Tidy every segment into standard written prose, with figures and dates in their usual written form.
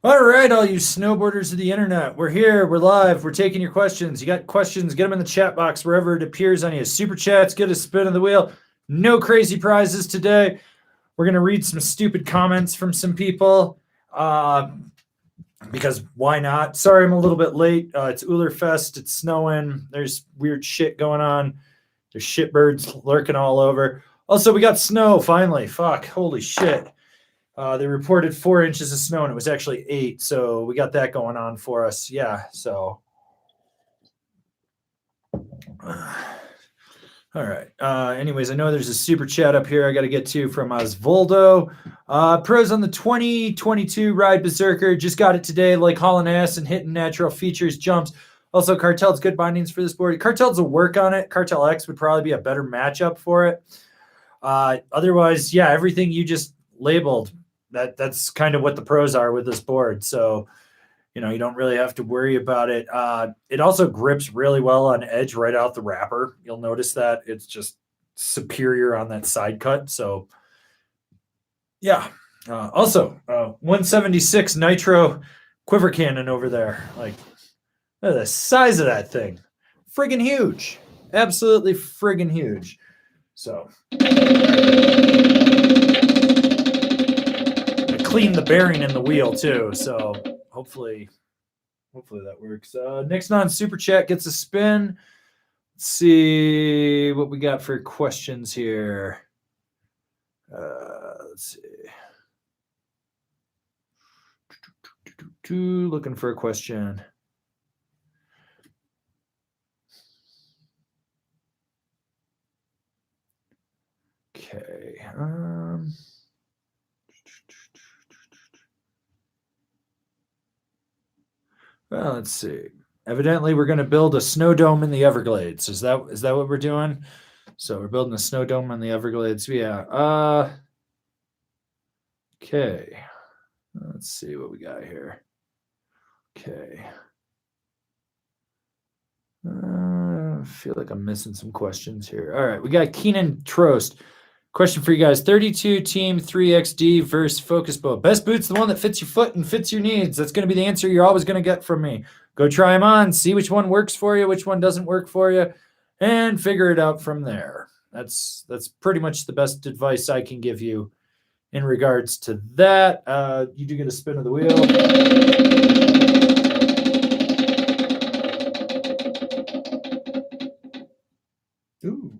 All right, all you snowboarders of the internet, we're here, we're live, we're taking your questions. You got questions, get them in the chat box wherever it appears on you. Super chats, get a spin of the wheel. No crazy prizes today. We're going to read some stupid comments from some people because why not? Sorry, I'm a little bit late. It's Ulerfest, it's snowing, there's weird shit going on. There's shitbirds lurking all over. Also, we got snow finally. Fuck, holy shit. They reported 4 inches of snow, and it was actually 8. So we got that going on for us. Yeah. So, all right. Anyways, I know there's a super chat up here I got to get to from Osvaldo. Pros on the 2022 ride Berserker. Just got it today, like hauling ass and hitting natural features, jumps. Also, Cartel's good bindings for this board. Cartel's will work on it. Cartel X would probably be a better matchup for it. Otherwise, yeah, everything you just labeled. That's kind of what the pros are with this board. So, you don't really have to worry about it. It also grips really well on edge right out the wrapper. You'll notice that it's just superior on that side cut. So, yeah. Also, 176 nitro quiver cannon over there. Like, look at the size of that thing. Friggin' huge. Absolutely friggin' huge. So, clean the bearing in the wheel too, so hopefully that works. Next on super chat gets a spin. Let's see what we got for questions here. Let's see. Looking for a question. Okay. Well, let's see. Evidently, we're going to build a snow dome in the Everglades. Is that what we're doing? So we're building a snow dome in the Everglades. Yeah. Okay. Let's see what we got here. Okay. I feel like I'm missing some questions here. All right. We got Keenan Trost. Question for you guys. 32 Team 3XD versus Focus Boat. Best boot's the one that fits your foot and fits your needs. That's going to be the answer you're always going to get from me. Go try them on. See which one works for you, which one doesn't work for you, and figure it out from there. That's pretty much the best advice I can give you in regards to that. You do get a spin of the wheel. Ooh.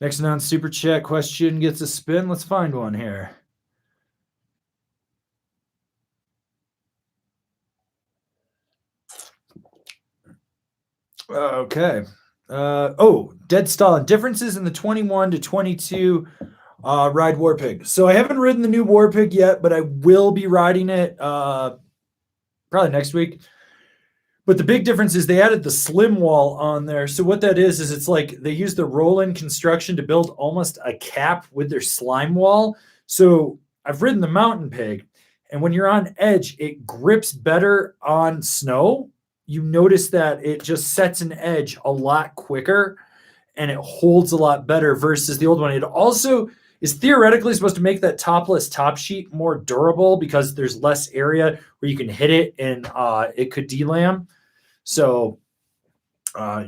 Next non super chat question gets a spin. Let's find one here. Okay. Dead Stalin. Differences in the 21 to 22 ride Warpig. So I haven't ridden the new Warpig yet, but I will be riding it probably next week. But the big difference is they added the slim wall on there. So what that is it's like they use the roll-in construction to build almost a cap with their slime wall. So I've ridden the Mountain Pig, and when you're on edge, it grips better on snow. You notice that it just sets an edge a lot quicker, and it holds a lot better versus the old one. It also is theoretically supposed to make that topless top sheet more durable because there's less area where you can hit it and it could delam. So,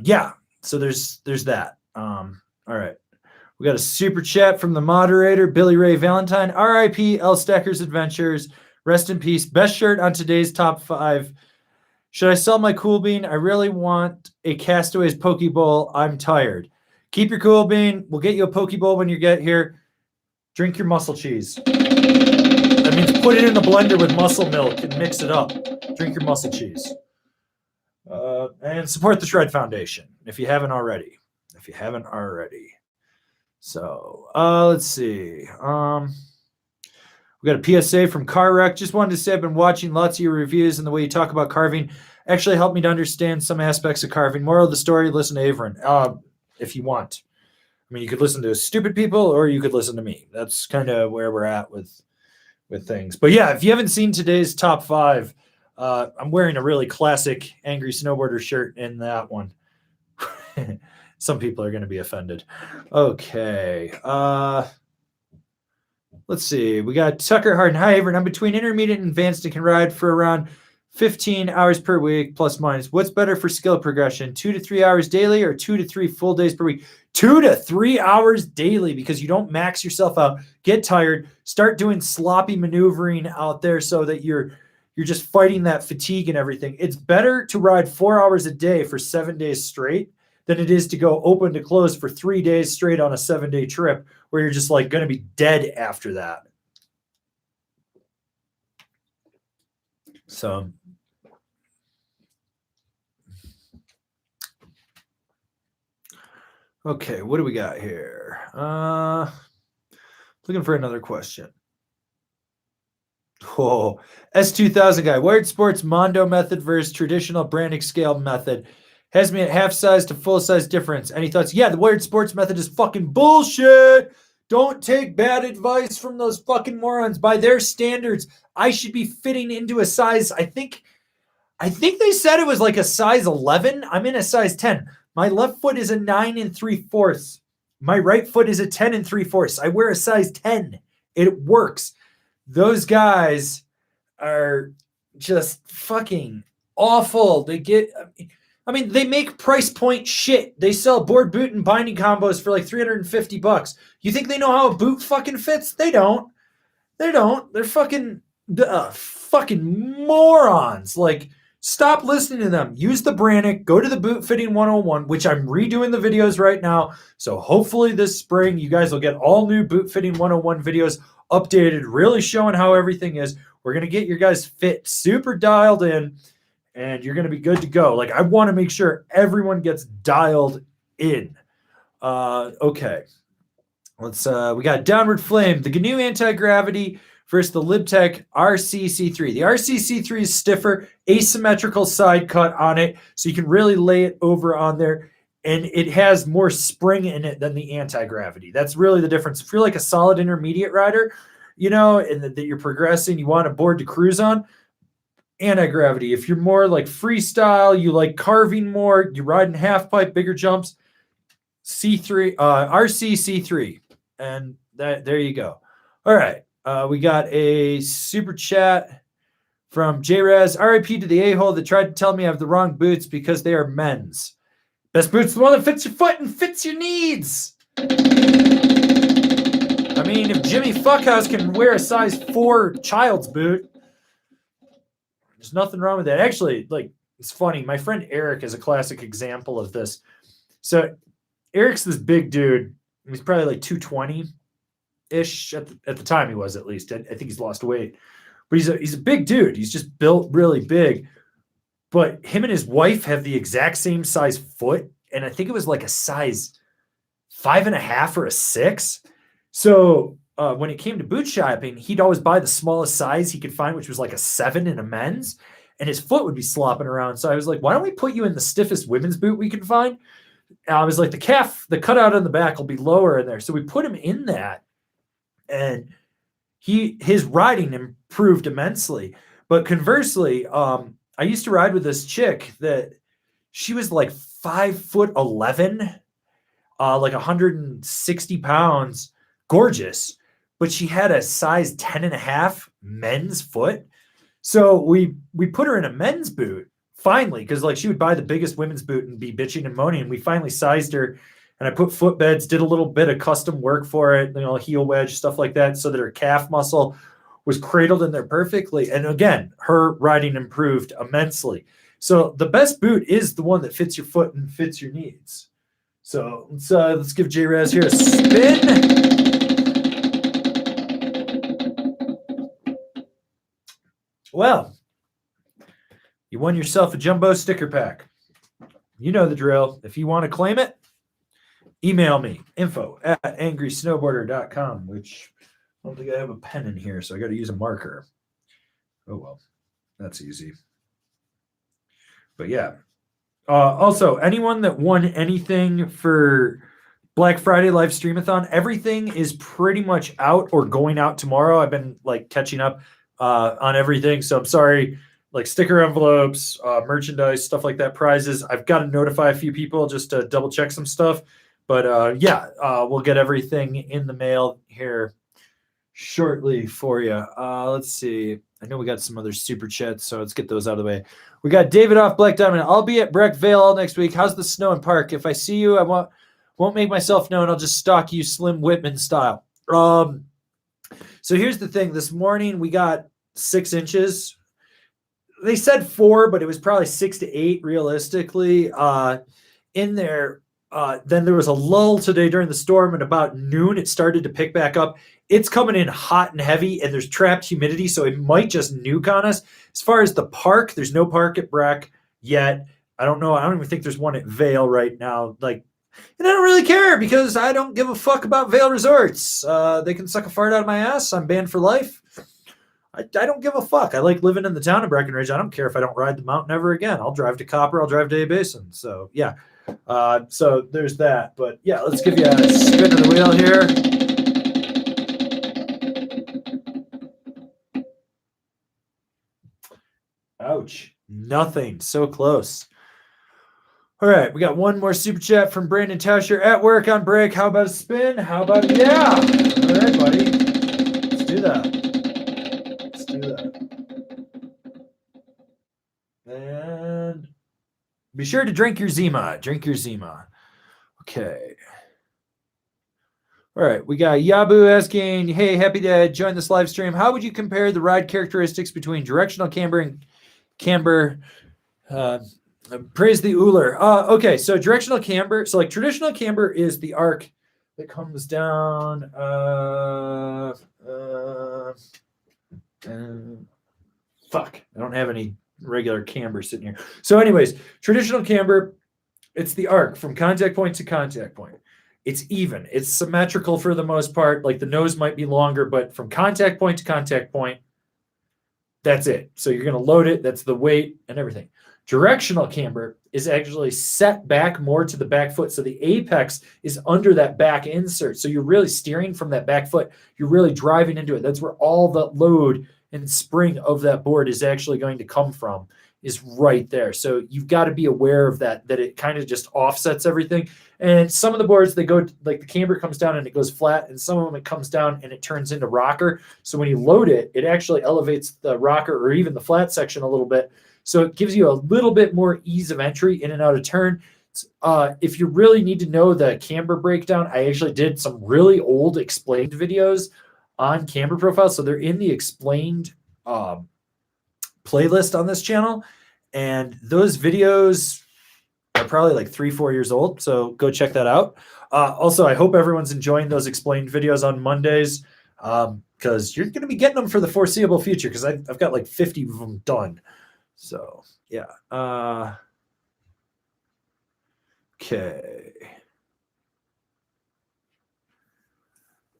yeah. So there's that. All right. We got a super chat from the moderator, Billy Ray Valentine. R.I.P. L Stacker's Adventures. Rest in peace. Best shirt on today's top 5. Should I sell my Cool Bean? I really want a Castaways Pokeball. I'm tired. Keep your Cool Bean. We'll get you a Pokeball when you get here. Drink your muscle cheese. That means put it in the blender with muscle milk and mix it up. Drink your muscle cheese. And support the Shred Foundation if you haven't already. So, let's see. We got a PSA from Car Wreck. Just wanted to say I've been watching lots of your reviews, and the way you talk about carving actually helped me to understand some aspects of carving. Moral of the story, listen to Avran if you want. I mean, you could listen to stupid people or you could listen to me. That's kind of where we're at with things. But yeah, if you haven't seen today's top 5, I'm wearing a really classic Angry Snowboarder shirt in that one. Some people are going to be offended. Okay. Let's see. We got Tucker Harden. Hi, Avran. I'm between intermediate and advanced and can ride for around 15 hours per week, plus minus. What's better for skill progression? 2 to 3 hours daily or 2 to 3 full days per week? 2 to 3 hours daily, because you don't max yourself out, get tired, start doing sloppy maneuvering out there so that you're just fighting that fatigue and everything. It's better to ride 4 hours a day for 7 days straight than it is to go open to close for 3 days straight on a 7-day trip where you're just like going to be dead after that. So okay, what do we got here? Looking for another question. Oh, S2000 guy. Wired Sports Mondo method versus traditional branding scale method. Has me at half size to full size difference. Any thoughts? Yeah, the Wired Sports method is fucking bullshit. Don't take bad advice from those fucking morons. By their standards, I should be fitting into a size. I think they said it was like a size 11. I'm in a size 10. My left foot is a 9 3/4. My right foot is a 10 3/4. I wear a size 10. It works. Those guys are just fucking awful. They make price point shit. They sell board, boot, and binding combos for like $350. You think they know how a boot fucking fits? They don't. They're fucking morons. Like, stop listening to them. Use the Brannick. Go to the Boot Fitting 101, which I'm redoing the videos right now. So hopefully this spring, you guys will get all new Boot Fitting 101 videos updated, really showing how everything is. We're going to get your guys fit super dialed in, and you're going to be good to go. Like, I want to make sure everyone gets dialed in. Okay. We got Downward Flame, the GNU anti-gravity versus the Lib Tech RCC3. The RCC3 is stiffer, asymmetrical side cut on it, so you can really lay it over on there, and it has more spring in it than the anti-gravity. That's really the difference. If you're like a solid intermediate rider, and that you're progressing, you want a board to cruise on, anti-gravity. If you're more like freestyle, you like carving more, you ride in half pipe, bigger jumps, RCC3. And there you go. All right. We got a super chat from JRaz. RIP to the a-hole that tried to tell me I have the wrong boots because they are men's. Best boot's the one that fits your foot and fits your needs. I mean, if Jimmy Fuckhouse can wear a size 4 child's boot, there's nothing wrong with that. Actually, like, it's funny. My friend Eric is a classic example of this. So Eric's this big dude. He's probably like 220-ish at the time. He was, at least. I think he's lost weight. But he's a big dude. He's just built really big. But him and his wife have the exact same size foot. And I think it was like a size 5.5 or a 6. So when it came to boot shopping, he'd always buy the smallest size he could find, which was like a 7 in a men's. And his foot would be slopping around. So I was like, why don't we put you in the stiffest women's boot we can find? And I was like, the calf, the cutout on the back will be lower in there. So we put him in that. And his riding improved immensely. But conversely, I used to ride with this chick that she was like 5'11", like 160 pounds, gorgeous, but she had a size 10.5 men's foot. So we put her in a men's boot finally, because like she would buy the biggest women's boot and be bitching and moaning. And we finally sized her, and I put footbeds, did a little bit of custom work for it, heel wedge, stuff like that, so that her calf muscle was cradled in there perfectly. And again, her riding improved immensely. So the best boot is the one that fits your foot and fits your needs. So let's give J-Raz here a spin. Well, you won yourself a jumbo sticker pack. You know the drill. If you want to claim it, email me, info@angrysnowboarder.com, which I don't think I have a pen in here, so I got to use a marker. Oh, well, that's easy. But yeah. Also, anyone that won anything for Black Friday Live Stream-a-thon, everything is pretty much out or going out tomorrow. I've been like catching up on everything, so I'm sorry. Like sticker envelopes, merchandise, stuff like that, prizes. I've got to notify a few people just to double check some stuff. But we'll get everything in the mail here shortly for you. Let's see. I know we got some other super chats, so let's get those out of the way. We got David off Black Diamond. I'll be at Breck Vail all next week. How's the snow and park? If I see you, I won't make myself known. I'll just stalk you Slim Whitman style. So here's the thing. This morning we got 6 inches. They said 4, but it was probably 6 to 8 realistically. In there, then there was a lull today during the storm, and about noon it started to pick back up. It's coming in hot and heavy, and there's trapped humidity, so it might just nuke on us. As far as the park, there's no park at Breck yet. I don't know. I don't even think there's one at Vail right now. And I don't really care because I don't give a fuck about Vail Resorts. They can suck a fart out of my ass. I'm banned for life. I don't give a fuck. I like living in the town of Breckenridge. I don't care if I don't ride the mountain ever again. I'll drive to Copper. I'll drive to A Basin. So, yeah. So there's that. But, yeah, let's give you a spin of the wheel here. Ouch. Nothing. So close. All right. We got one more super chat from Brandon Tauscher. At work on break. How about a spin? How about a yeah? All right, buddy. Let's do that. And be sure to drink your Zima. Drink your Zima. Okay. All right. We got Yabu asking, hey, happy to join this live stream. How would you compare the ride characteristics between directional camber and camber? Praise the Uller. Okay. So directional camber. So traditional camber is the arc that comes down. Fuck. I don't have any regular camber sitting here. So anyways, traditional camber, it's the arc from contact point to contact point. It's even. It's symmetrical for the most part. The nose might be longer, but from contact point to contact point, that's it. So you're going to load it. That's the weight and everything. Directional camber is actually set back more to the back foot. So the apex is under that back insert. So you're really steering from that back foot. You're really driving into it. That's where all the load and spring of that board is actually going to come from, is right there. So you've got to be aware of that it kind of just offsets everything. And some of the boards, they go the camber comes down and it goes flat, and some of them it comes down and it turns into rocker. So when you load it, it actually elevates the rocker or even the flat section a little bit. So it gives you a little bit more ease of entry in and out of turn. If you really need to know the camber breakdown, I actually did some really old explained videos on camber profiles. So they're in the explained playlist on this channel. And those videos are probably 3-4 years old. So go check that out. Also, I hope everyone's enjoying those explained videos on Mondays, because you're going to be getting them for the foreseeable future, because I've got 50 of them done. So, yeah. Okay.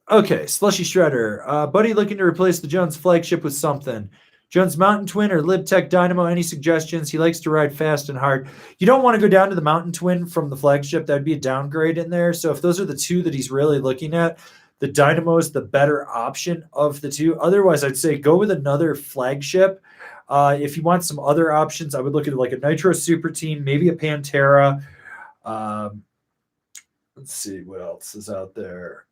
Okay, Slushy Shredder. Buddy looking to replace the Jones Flagship with something. Jones Mountain Twin or Lib Tech Dynamo, any suggestions? He likes to ride fast and hard. You don't want to go down to the Mountain Twin from the Flagship. That would be a downgrade in there. So if those are the two that he's really looking at, the Dynamo is the better option of the two. Otherwise, I'd say go with another Flagship. If you want some other options, I would look at a Nitro Super Team, maybe a Pantera. Let's see what else is out there.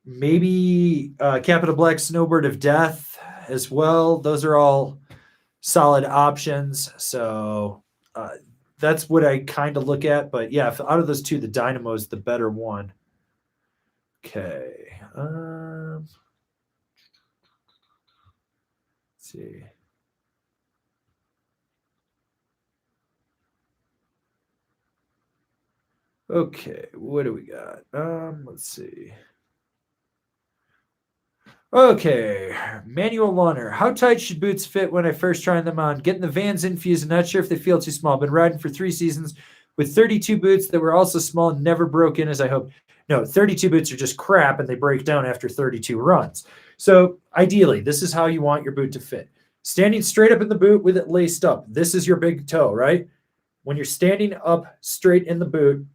Maybe Capital Black Snowbird of Death as well. Those are all solid options. So that's what I kind of look at. But yeah, out of those two, the Dynamo is the better one. Okay. Let's see. Okay, what do we got? Let's see. Okay, Manuel Lunner. How tight should boots fit when I first try them on? Getting the Vans infused, I'm not sure if they feel too small. Been riding for 3 seasons with 32 boots that were also small and never broke in as I hoped. No, 32 boots are just crap and they break down after 32 runs. So ideally, this is how you want your boot to fit. Standing straight up in the boot with it laced up. This is your big toe, right? When you're standing up straight in the boot,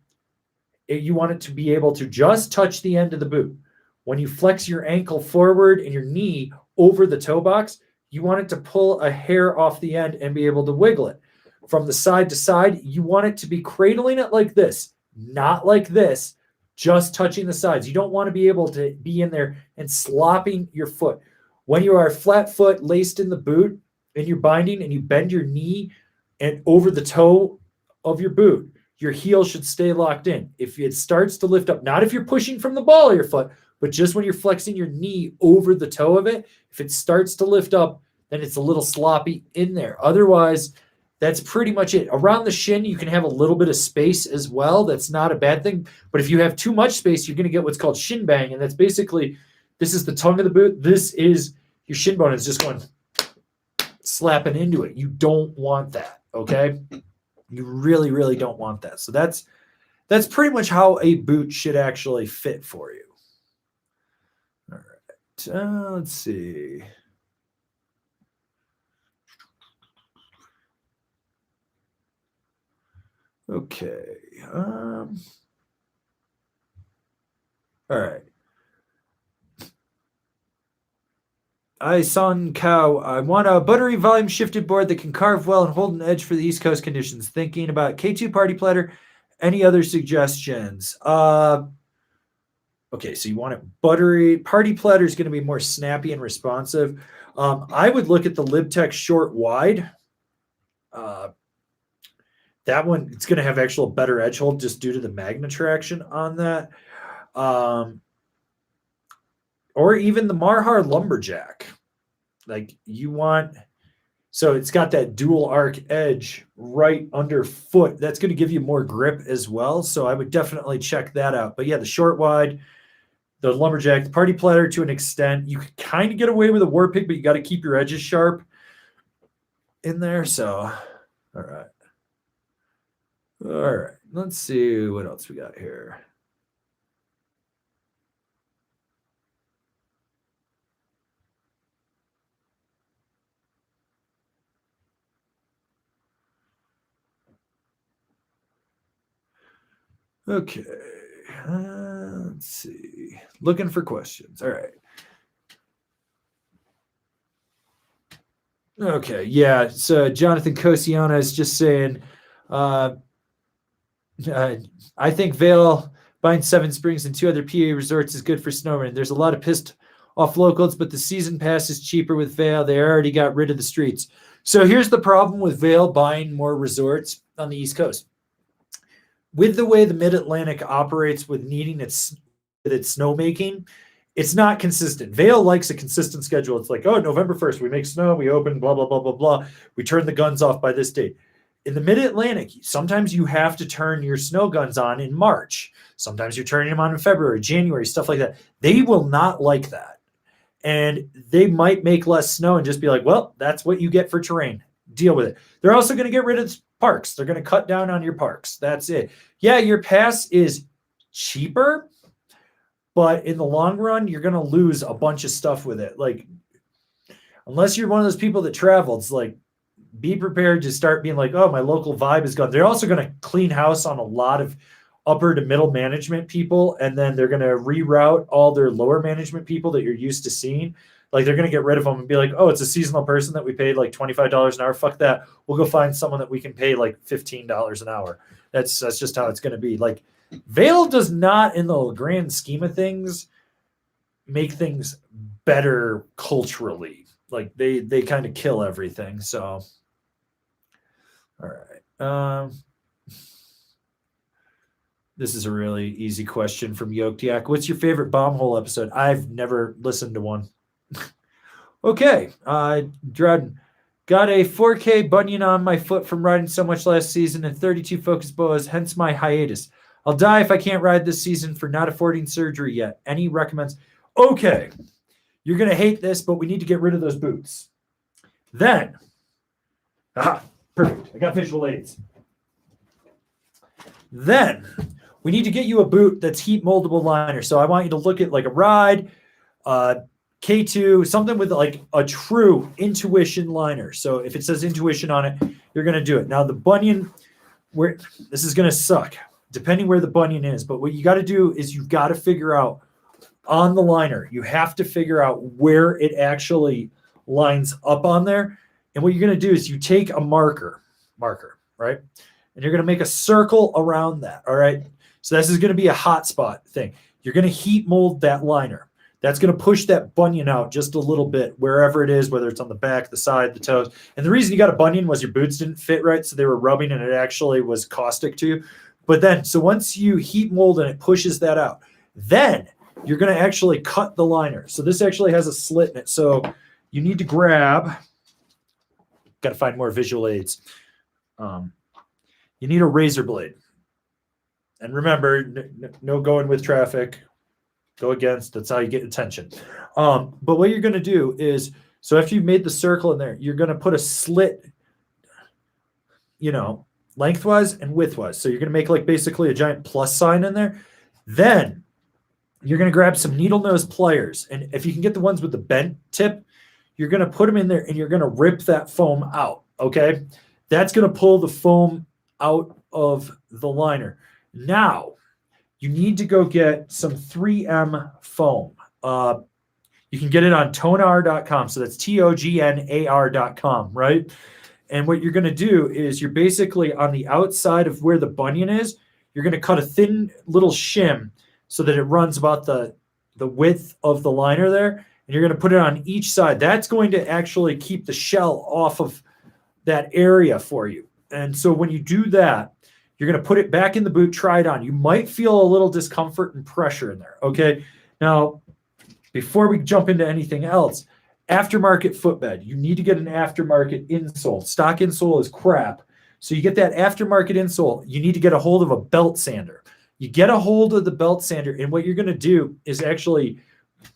you want it to be able to just touch the end of the boot. When you flex your ankle forward and your knee over the toe box, you want it to pull a hair off the end and be able to wiggle it. From the side to side, you want it to be cradling it like this, not like this, just touching the sides. You don't want to be able to be in there and slopping your foot. When you are flat foot laced in the boot and you're binding and you bend your knee and over the toe of your boot, your heel should stay locked in. If it starts to lift up, not if you're pushing from the ball of your foot, but just when you're flexing your knee over the toe of it, if it starts to lift up, then it's a little sloppy in there. Otherwise, that's pretty much it. Around the shin, you can have a little bit of space as well. That's not a bad thing. But if you have too much space, you're going to get what's called shin bang. And that's basically, this is the tongue of the boot. This is your shin bone is just going slapping into it. You don't want that, okay? You really, really don't want that. So that's pretty much how a boot should actually fit for you. All right. Let's see. Okay. All right. Son Cow, I want a buttery volume shifted board that can carve well and hold an edge for the East Coast conditions. Thinking about K2 party platter. Any other suggestions? Okay, so you want it buttery. Party platter is going to be more snappy and responsive. I would look at the Lib Tech short wide. That one, it's going to have actual better edge hold just due to the magna traction on that. Or even the Marhar Lumberjack. Like you want, so it's got that dual arc edge right underfoot. That's going to give you more grip as well. So I would definitely check that out. But yeah, the short wide, the Lumberjack, the party platter to an extent. You could kind of get away with a Warpig, but you got to keep your edges sharp in there. So, all right. All right. Let's see what else we got here. Okay. Let's see. Looking for questions. All right. Okay. Yeah. So Jonathan Cosiana is just saying, I think Vail buying Seven Springs and 2 other PA resorts is good for snowboarding. There's a lot of pissed off locals, but the season pass is cheaper with Vail. They already got rid of the streets. So here's the problem with Vail buying more resorts on the East Coast. With the way the Mid-Atlantic operates with needing its snowmaking, it's not consistent. Vail likes a consistent schedule. It's like, oh, November 1st, we make snow, we open, blah, blah, blah, blah, blah. We turn the guns off by this date. In the Mid-Atlantic, sometimes you have to turn your snow guns on in March. Sometimes you're turning them on in February, January, stuff like that. They will not like that. And they might make less snow and just be like, well, that's what you get for terrain. Deal with it. They're also going to get rid of parks. They're going to cut down on your parks. That's it. Yeah, your pass is cheaper, but in the long run, you're going to lose a bunch of stuff with it. Like, unless you're one of those people that travel, it's like, be prepared to start being like, oh, my local vibe is gone. They're also going to clean house on a lot of upper to middle management people, and then they're going to reroute all their lower management people that you're used to seeing. Like, they're going to get rid of them and be like, oh, it's a seasonal person that we paid like $25 an hour. Fuck that. We'll go find someone that we can pay like $15 an hour. That's just how it's going to be. Like, Vail does not, in the grand scheme of things, make things better culturally. Like, they kind of kill everything. So, all right. This is a really easy question from Yoked Yak. What's your favorite bomb hole episode? I've never listened to one. Okay. Droughton. Got a 4K bunion on my foot from riding so much last season and 32 focus boas, hence my hiatus. I'll die if I can't ride this season for not affording surgery yet. Any recommends? Okay. You're going to hate this, but we need to get rid of those boots. Then, perfect. I got visual aids. Then, we need to get you a boot that's heat moldable liner. So I want you to look at like a Ride, K2, something with like a true Intuition liner. So if it says Intuition on it, you're going to do it. Now the bunion, this is going to suck, depending where the bunion is. But what you got to do is you've got to figure out on the liner, you have to figure out where it actually lines up on there. And what you're going to do is you take a marker, right? And you're going to make a circle around that, all right? So this is going to be a hot spot thing. You're going to heat mold that liner. That's going to push that bunion out just a little bit, wherever it is, whether it's on the back, the side, the toes. And the reason you got a bunion was your boots didn't fit right, so they were rubbing and it actually was caustic to you. But then, so once you heat mold and it pushes that out, then you're going to actually cut the liner. So this actually has a slit in it. So you need to grab, got to find more visual aids. You need a razor blade. And remember, no going with traffic. Go against. That's how you get attention. But what you're going to do is, so after you've made the circle in there, you're going to put a slit, lengthwise and widthwise. So you're going to make like basically a giant plus sign in there. Then you're going to grab some needle nose pliers. And if you can get the ones with the bent tip, you're going to put them in there and you're going to rip that foam out. Okay. That's going to pull the foam out of the liner. Now, you need to go get some 3M foam. You can get it on tonar.com. So that's TOGNAR.com, right? And what you're going to do is you're basically on the outside of where the bunion is, you're going to cut a thin little shim so that it runs about the width of the liner there. And you're going to put it on each side. That's going to actually keep the shell off of that area for you. And so when you do that, you're going to put it back in the boot, try it on. You might feel a little discomfort and pressure in there, okay? Now, before we jump into anything else, aftermarket footbed. You need to get an aftermarket insole. Stock insole is crap. So you get that aftermarket insole. You need to get a hold of a belt sander. You get a hold of the belt sander, and what you're going to do is actually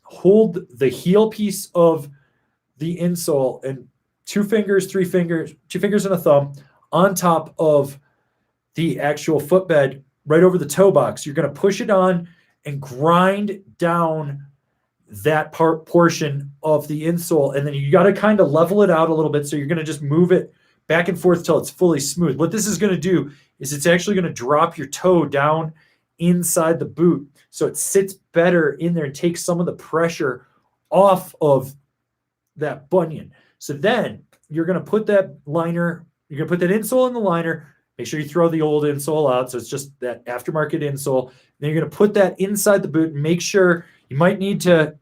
hold the heel piece of the insole and 2 fingers, 3 fingers, 2 fingers and a thumb on top of the actual footbed right over the toe box. You're going to push it on and grind down that portion of the insole. And then you got to kind of level it out a little bit. So you're going to just move it back and forth till it's fully smooth. What this is going to do is it's actually going to drop your toe down inside the boot. So it sits better in there and takes some of the pressure off of that bunion. So then you're going to put that liner, you're going to put that insole in the liner. Make sure you throw the old insole out. So it's just that aftermarket insole. Then you're going to put that inside the boot and make sure you might need to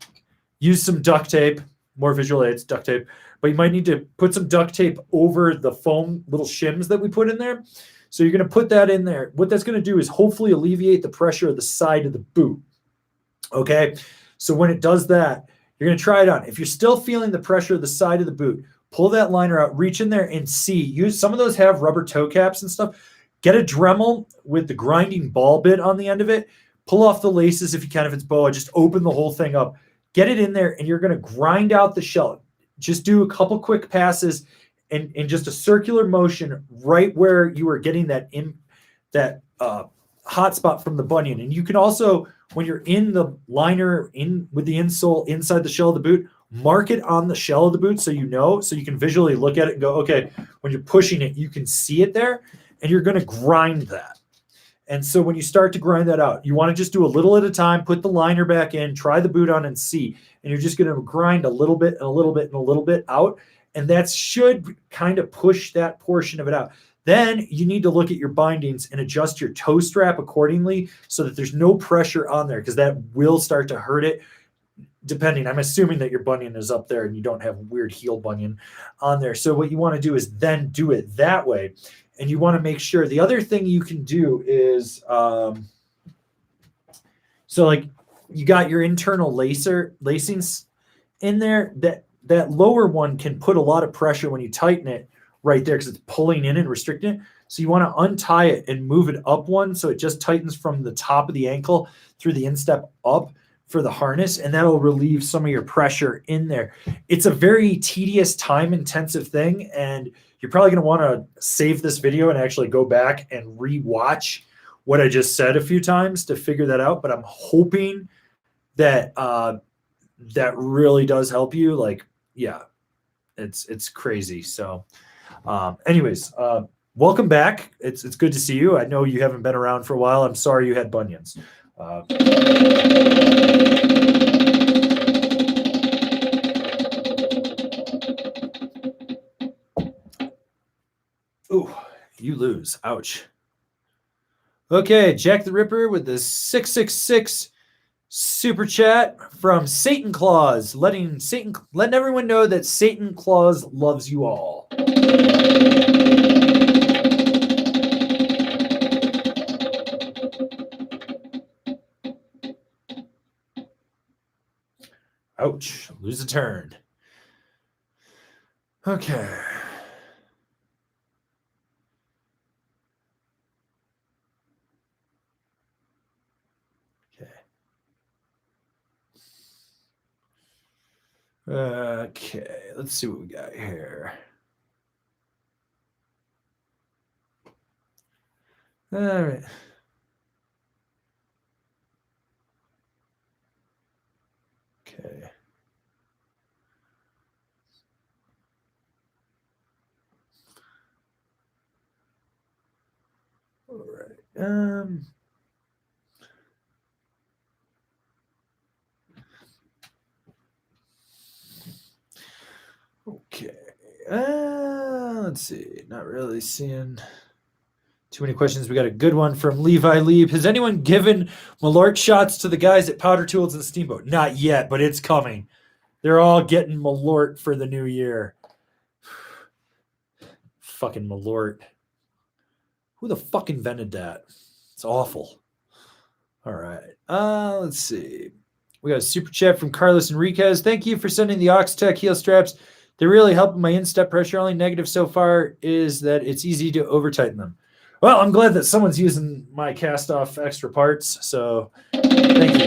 use some duct tape, more visual aids, duct tape, but you might need to put some duct tape over the foam little shims that we put in there. So you're going to put that in there. What that's going to do is hopefully alleviate the pressure of the side of the boot. Okay. So when it does that, you're going to try it on. If you're still feeling the pressure of the side of the boot, pull that liner out, reach in there and see. Use some of those have rubber toe caps and stuff. Get a Dremel with the grinding ball bit on the end of it. Pull off the laces if you can, if it's BOA. Just open the whole thing up. Get it in there, and you're going to grind out the shell. Just do a couple quick passes and just a circular motion right where you are getting that hot spot from the bunion. And you can also, when you're in the liner in with the insole inside the shell of the boot, mark it on the shell of the boot so you know, so you can visually look at it and go, okay, when you're pushing it, you can see it there, and you're going to grind that. And so when you start to grind that out, you want to just do a little at a time, put the liner back in, try the boot on and see. And you're just going to grind a little bit and a little bit and a little bit out. And that should kind of push that portion of it out. Then you need to look at your bindings and adjust your toe strap accordingly so that there's no pressure on there, because that will start to hurt it. Depending, I'm assuming that your bunion is up there and you don't have a weird heel bunion on there. So what you want to do is then do it that way. And you want to make sure. The other thing you can do is, so like you got your internal lacings in there. That lower one can put a lot of pressure when you tighten it right there because it's pulling in and restricting it. So you want to untie it and move it up one so it just tightens from the top of the ankle through the instep up for the harness, and that'll relieve some of your pressure in there. It's a very tedious, time-intensive thing, and you're probably going to want to save this video and actually go back and re-watch what I just said a few times to figure that out. But I'm hoping that that really does help you. Like, yeah, it's crazy. So, anyways, welcome back. It's good to see you. I know you haven't been around for a while. I'm sorry you had bunions. Ooh, you lose. Ouch. Okay, Jack the Ripper with the 666 super chat from Satan Claus, letting everyone know that Satan Claus loves you all. Ouch, lose a turn. Okay. Okay, let's see what we got here. All right. Okay. All right. Okay. Let's see. Not really seeing too many questions. We got a good one from Levi Lieb. Has anyone given Malort shots to the guys at Powder Tools and Steamboat? Not yet, but it's coming. They're all getting Malort for the new year. Fucking Malort. Who the fuck invented that? It's awful. All right. Let's see. We got a super chat from Carlos Enriquez. Thank you for sending the Oxtec heel straps. They're really helping my instep pressure. Only negative so far is that it's easy to over tighten them. Well, I'm glad that someone's using my cast off extra parts. So thank you.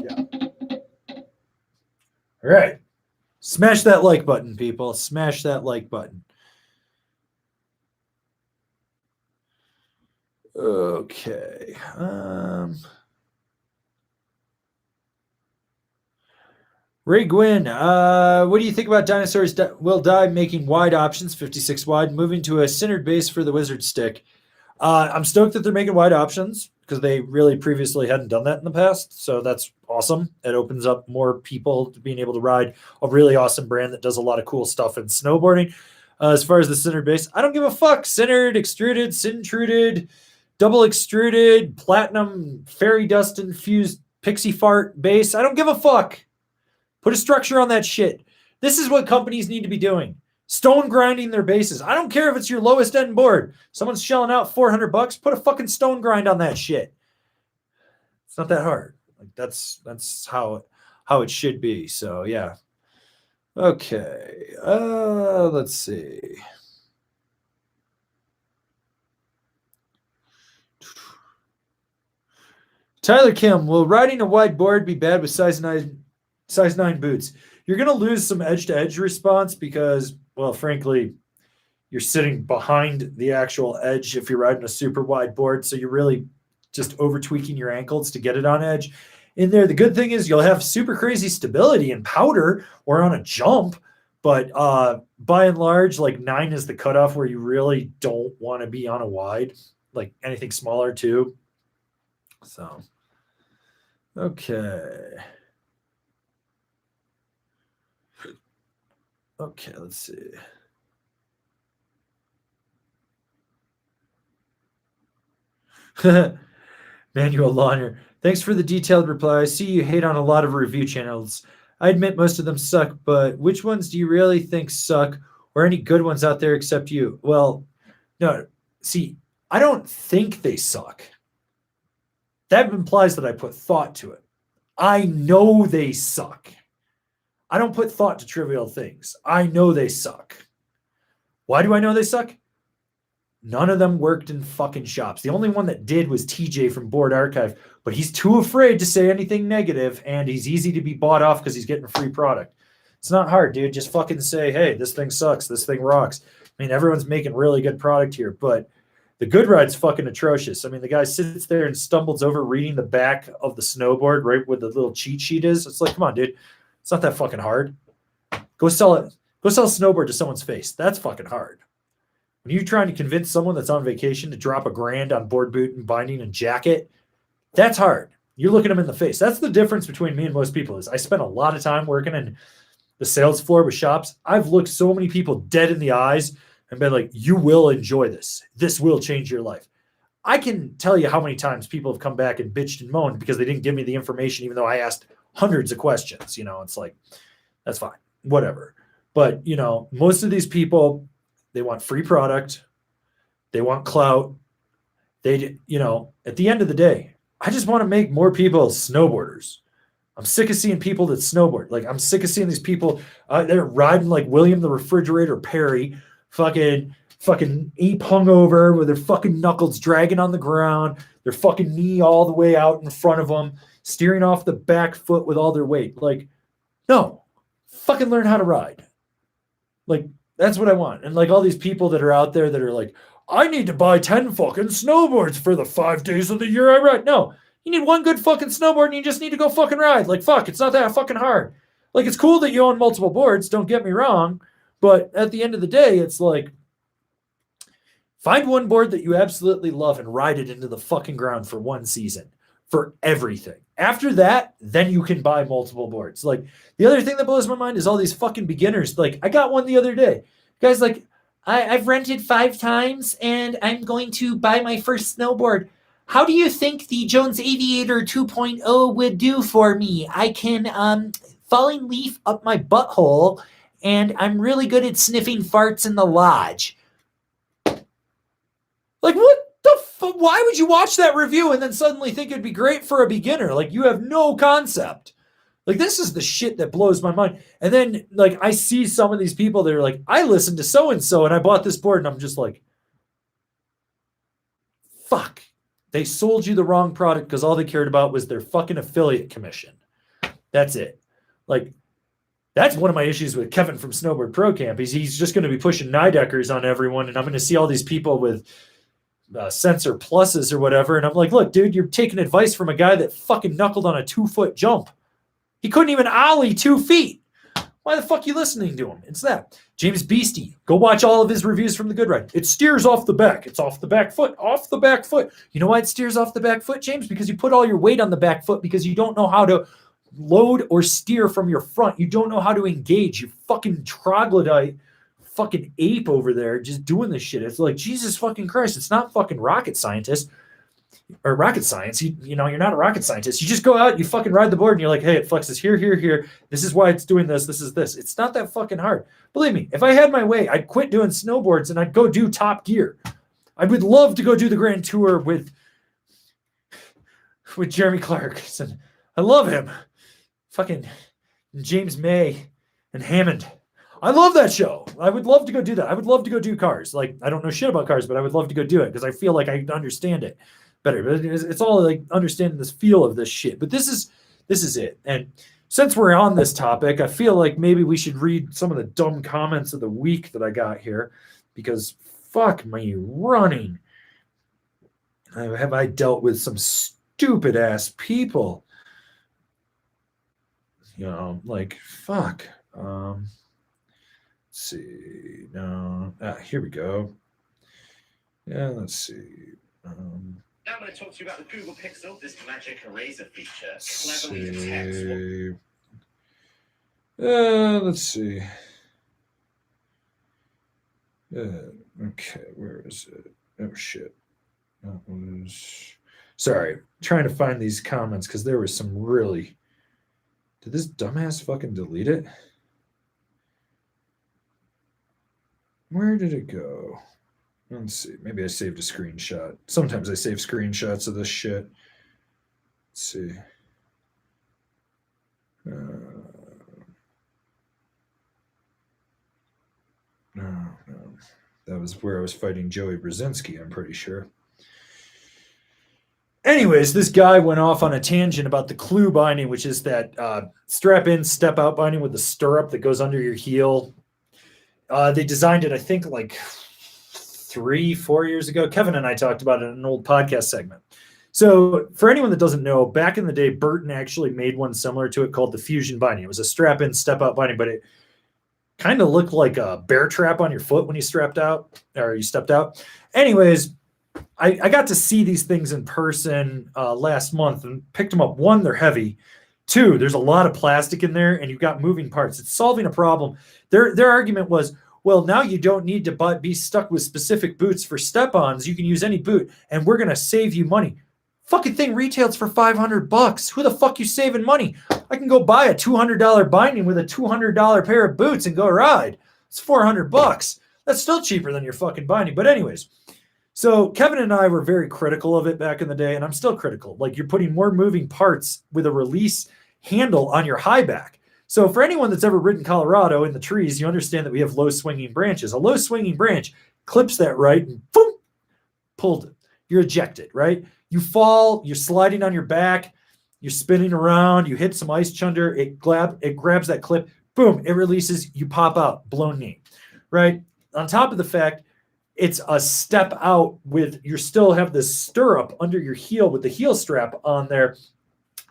Yeah. All right. Smash that like button, people. Smash that like button. Okay. Ray Gwynn, what do you think about dinosaurs will die making wide options, 56 wide, moving to a centered base for the wizard stick? I'm stoked that they're making wide options because they really previously hadn't done that in the past. So that's awesome. It opens up more people to being able to ride a really awesome brand that does a lot of cool stuff in snowboarding. As far as the centered base, I don't give a fuck. Centered, extruded, sintruded, double extruded, platinum, fairy dust infused pixie fart base. I don't give a fuck. Put a structure on that shit. This is what companies need to be doing. Stone grinding their bases. I don't care if it's your lowest end board. Someone's shelling out $400. Put a fucking stone grind on that shit. It's not that hard. Like that's how it should be. So yeah. Okay. Let's see. Tyler Kim, will riding a wide board be bad with size 9 boots? You're going to lose some edge-to-edge response because, well, frankly, you're sitting behind the actual edge if you're riding a super wide board, so you're really just over-tweaking your ankles to get it on edge. In there, the good thing is you'll have super crazy stability in powder or on a jump, but by and large, like 9 is the cutoff where you really don't want to be on a wide, like anything smaller too. So, okay. Okay, let's see. Manuel Lawner, thanks for the detailed reply. I see you hate on a lot of review channels. I admit most of them suck, but which ones do you really think suck, or any good ones out there except you? Well, no, see, I don't think they suck. That implies that I put thought to it. I know they suck. I don't put thought to trivial things. I know they suck. Why do I know they suck? None of them worked in fucking shops. The only one that did was TJ from Board Archive, but he's too afraid to say anything negative, and he's easy to be bought off because he's getting a free product. It's not hard, dude. Just fucking say, hey, this thing sucks. This thing rocks. I mean, everyone's making really good product here, but the good ride's fucking atrocious. I mean, the guy sits there and stumbles over reading the back of the snowboard right where the little cheat sheet is. It's like, come on, dude. It's not that fucking hard. Go sell it. Go sell a snowboard to someone's face. That's fucking hard. When you're trying to convince someone that's on vacation to drop $1,000 on board boot and binding and jacket, that's hard. You're looking them in the face. That's the difference between me and most people. Is I spent a lot of time working in the sales floor with shops. I've looked so many people dead in the eyes and been like, you will enjoy this. This will change your life. I can tell you how many times people have come back and bitched and moaned because they didn't give me the information, even though I asked hundreds of questions. It's like, that's fine, whatever. But, most of these people, they want free product. They want clout. At the end of the day, I just want to make more people snowboarders. I'm sick of seeing people that snowboard. Like, I'm sick of seeing these people, they're riding like William the Refrigerator Perry, fucking ape hungover with their fucking knuckles dragging on the ground, their fucking knee all the way out in front of them, steering off the back foot with all their weight. Like, no, fucking learn how to ride. Like, that's what I want. And like all these people that are out there that are like, I need to buy 10 fucking snowboards for the 5 days of the year I ride. No, you need one good fucking snowboard and you just need to go fucking ride. Like, fuck, it's not that fucking hard. Like, it's cool that you own multiple boards, don't get me wrong. But at the end of the day, it's like, find one board that you absolutely love and ride it into the fucking ground for one season for everything. After that, then you can buy multiple boards. Like, the other thing that blows my mind is all these fucking beginners. Like, I got one the other day. Guys, like, I've rented 5 times and I'm going to buy my first snowboard. How do you think the Jones Aviator 2.0 would do for me? I can falling leaf up my butthole and I'm really good at sniffing farts in the lodge. Like, what the fuck? Why would you watch that review and then suddenly think it'd be great for a beginner? Like, you have no concept. Like, this is the shit that blows my mind. And then, like, I see some of these people that are like, I listened to so-and-so and I bought this board, and I'm just like, fuck. They sold you the wrong product because all they cared about was their fucking affiliate commission. That's it. Like, that's one of my issues with Kevin from Snowboard Pro Camp. He's just going to be pushing Nideckers on everyone, and I'm going to see all these people with sensor pluses or whatever, and I'm like, look, dude, you're taking advice from a guy that fucking knuckled on a 2-foot jump. He couldn't even ollie 2 feet. Why the fuck are you listening to him? It's that. James Beastie, go watch all of his reviews from the Good Ride. It steers off the back. It's off the back foot. Off the back foot. You know why it steers off the back foot, James? Because you put all your weight on the back foot because you don't know how to load or steer from your front. You don't know how to engage. You fucking troglodyte fucking ape over there just doing this shit. It's like, Jesus fucking Christ. It's not fucking rocket scientist. Or rocket science, you're not a rocket scientist. You just go out, you fucking ride the board, and you're like, hey, it flexes here, here, here. This is why it's doing this. This is this. It's not that fucking hard. Believe me, if I had my way, I'd quit doing snowboards and I'd go do Top Gear. I would love to go do the Grand Tour with Jeremy Clark. I love him. Fucking James May and Hammond. I love that show. I would love to go do that. I would love to go do cars. Like, I don't know shit about cars, but I would love to go do it because I feel like I understand it better. But it's all like understanding this feel of this shit. But this is it. And since we're on this topic, I feel like maybe we should read some of the dumb comments of the week that I got here, because fuck me running. Have I dealt with some stupid ass people? Like, fuck. Let's see. No. Here we go. Yeah, let's see. Now I'm going to talk to you about the Google Pixel, this magic eraser feature. Cleverly detects let's see. Okay, where is it? Oh, shit. That was... Sorry, trying to find these comments because there was some really... Did this dumbass fucking delete it? Where did it go? Let's see. Maybe I saved a screenshot. Sometimes I save screenshots of this shit. Let's see. No. That was where I was fighting Joey Brzezinski, I'm pretty sure. Anyways, this guy went off on a tangent about the clue binding, which is that strap-in, step-out binding with the stirrup that goes under your heel. They designed it, I think, like 3-4 years ago. Kevin and I talked about it in an old podcast segment. So for anyone that doesn't know, back in the day, Burton actually made one similar to it called the Fusion binding. It was a strap-in, step-out binding, but it kind of looked like a bear trap on your foot when you stepped out. Anyways, I got to see these things in person last month and picked them up. 1, they're heavy. 2, there's a lot of plastic in there and you've got moving parts. It's solving a problem. Their argument was, well, now you don't need to be stuck with specific boots for step-ons. You can use any boot, and we're going to save you money. Fucking thing retails for $500. Who the fuck you saving money? I can go buy a $200 binding with a $200 pair of boots and go ride. It's $400. That's still cheaper than your fucking binding. But anyways, so Kevin and I were very critical of it back in the day, and I'm still critical. Like, you're putting more moving parts with a release handle on your high back. So for anyone that's ever ridden Colorado in the trees, you understand that we have low swinging branches. A low swinging branch clips that right and boom, pulled it. You're ejected, right? You fall, you're sliding on your back, you're spinning around, you hit some ice chunder, it grabs that clip, boom, it releases, you pop out, blown knee, right? On top of the fact, it's a step out with, you still have this stirrup under your heel with the heel strap on there.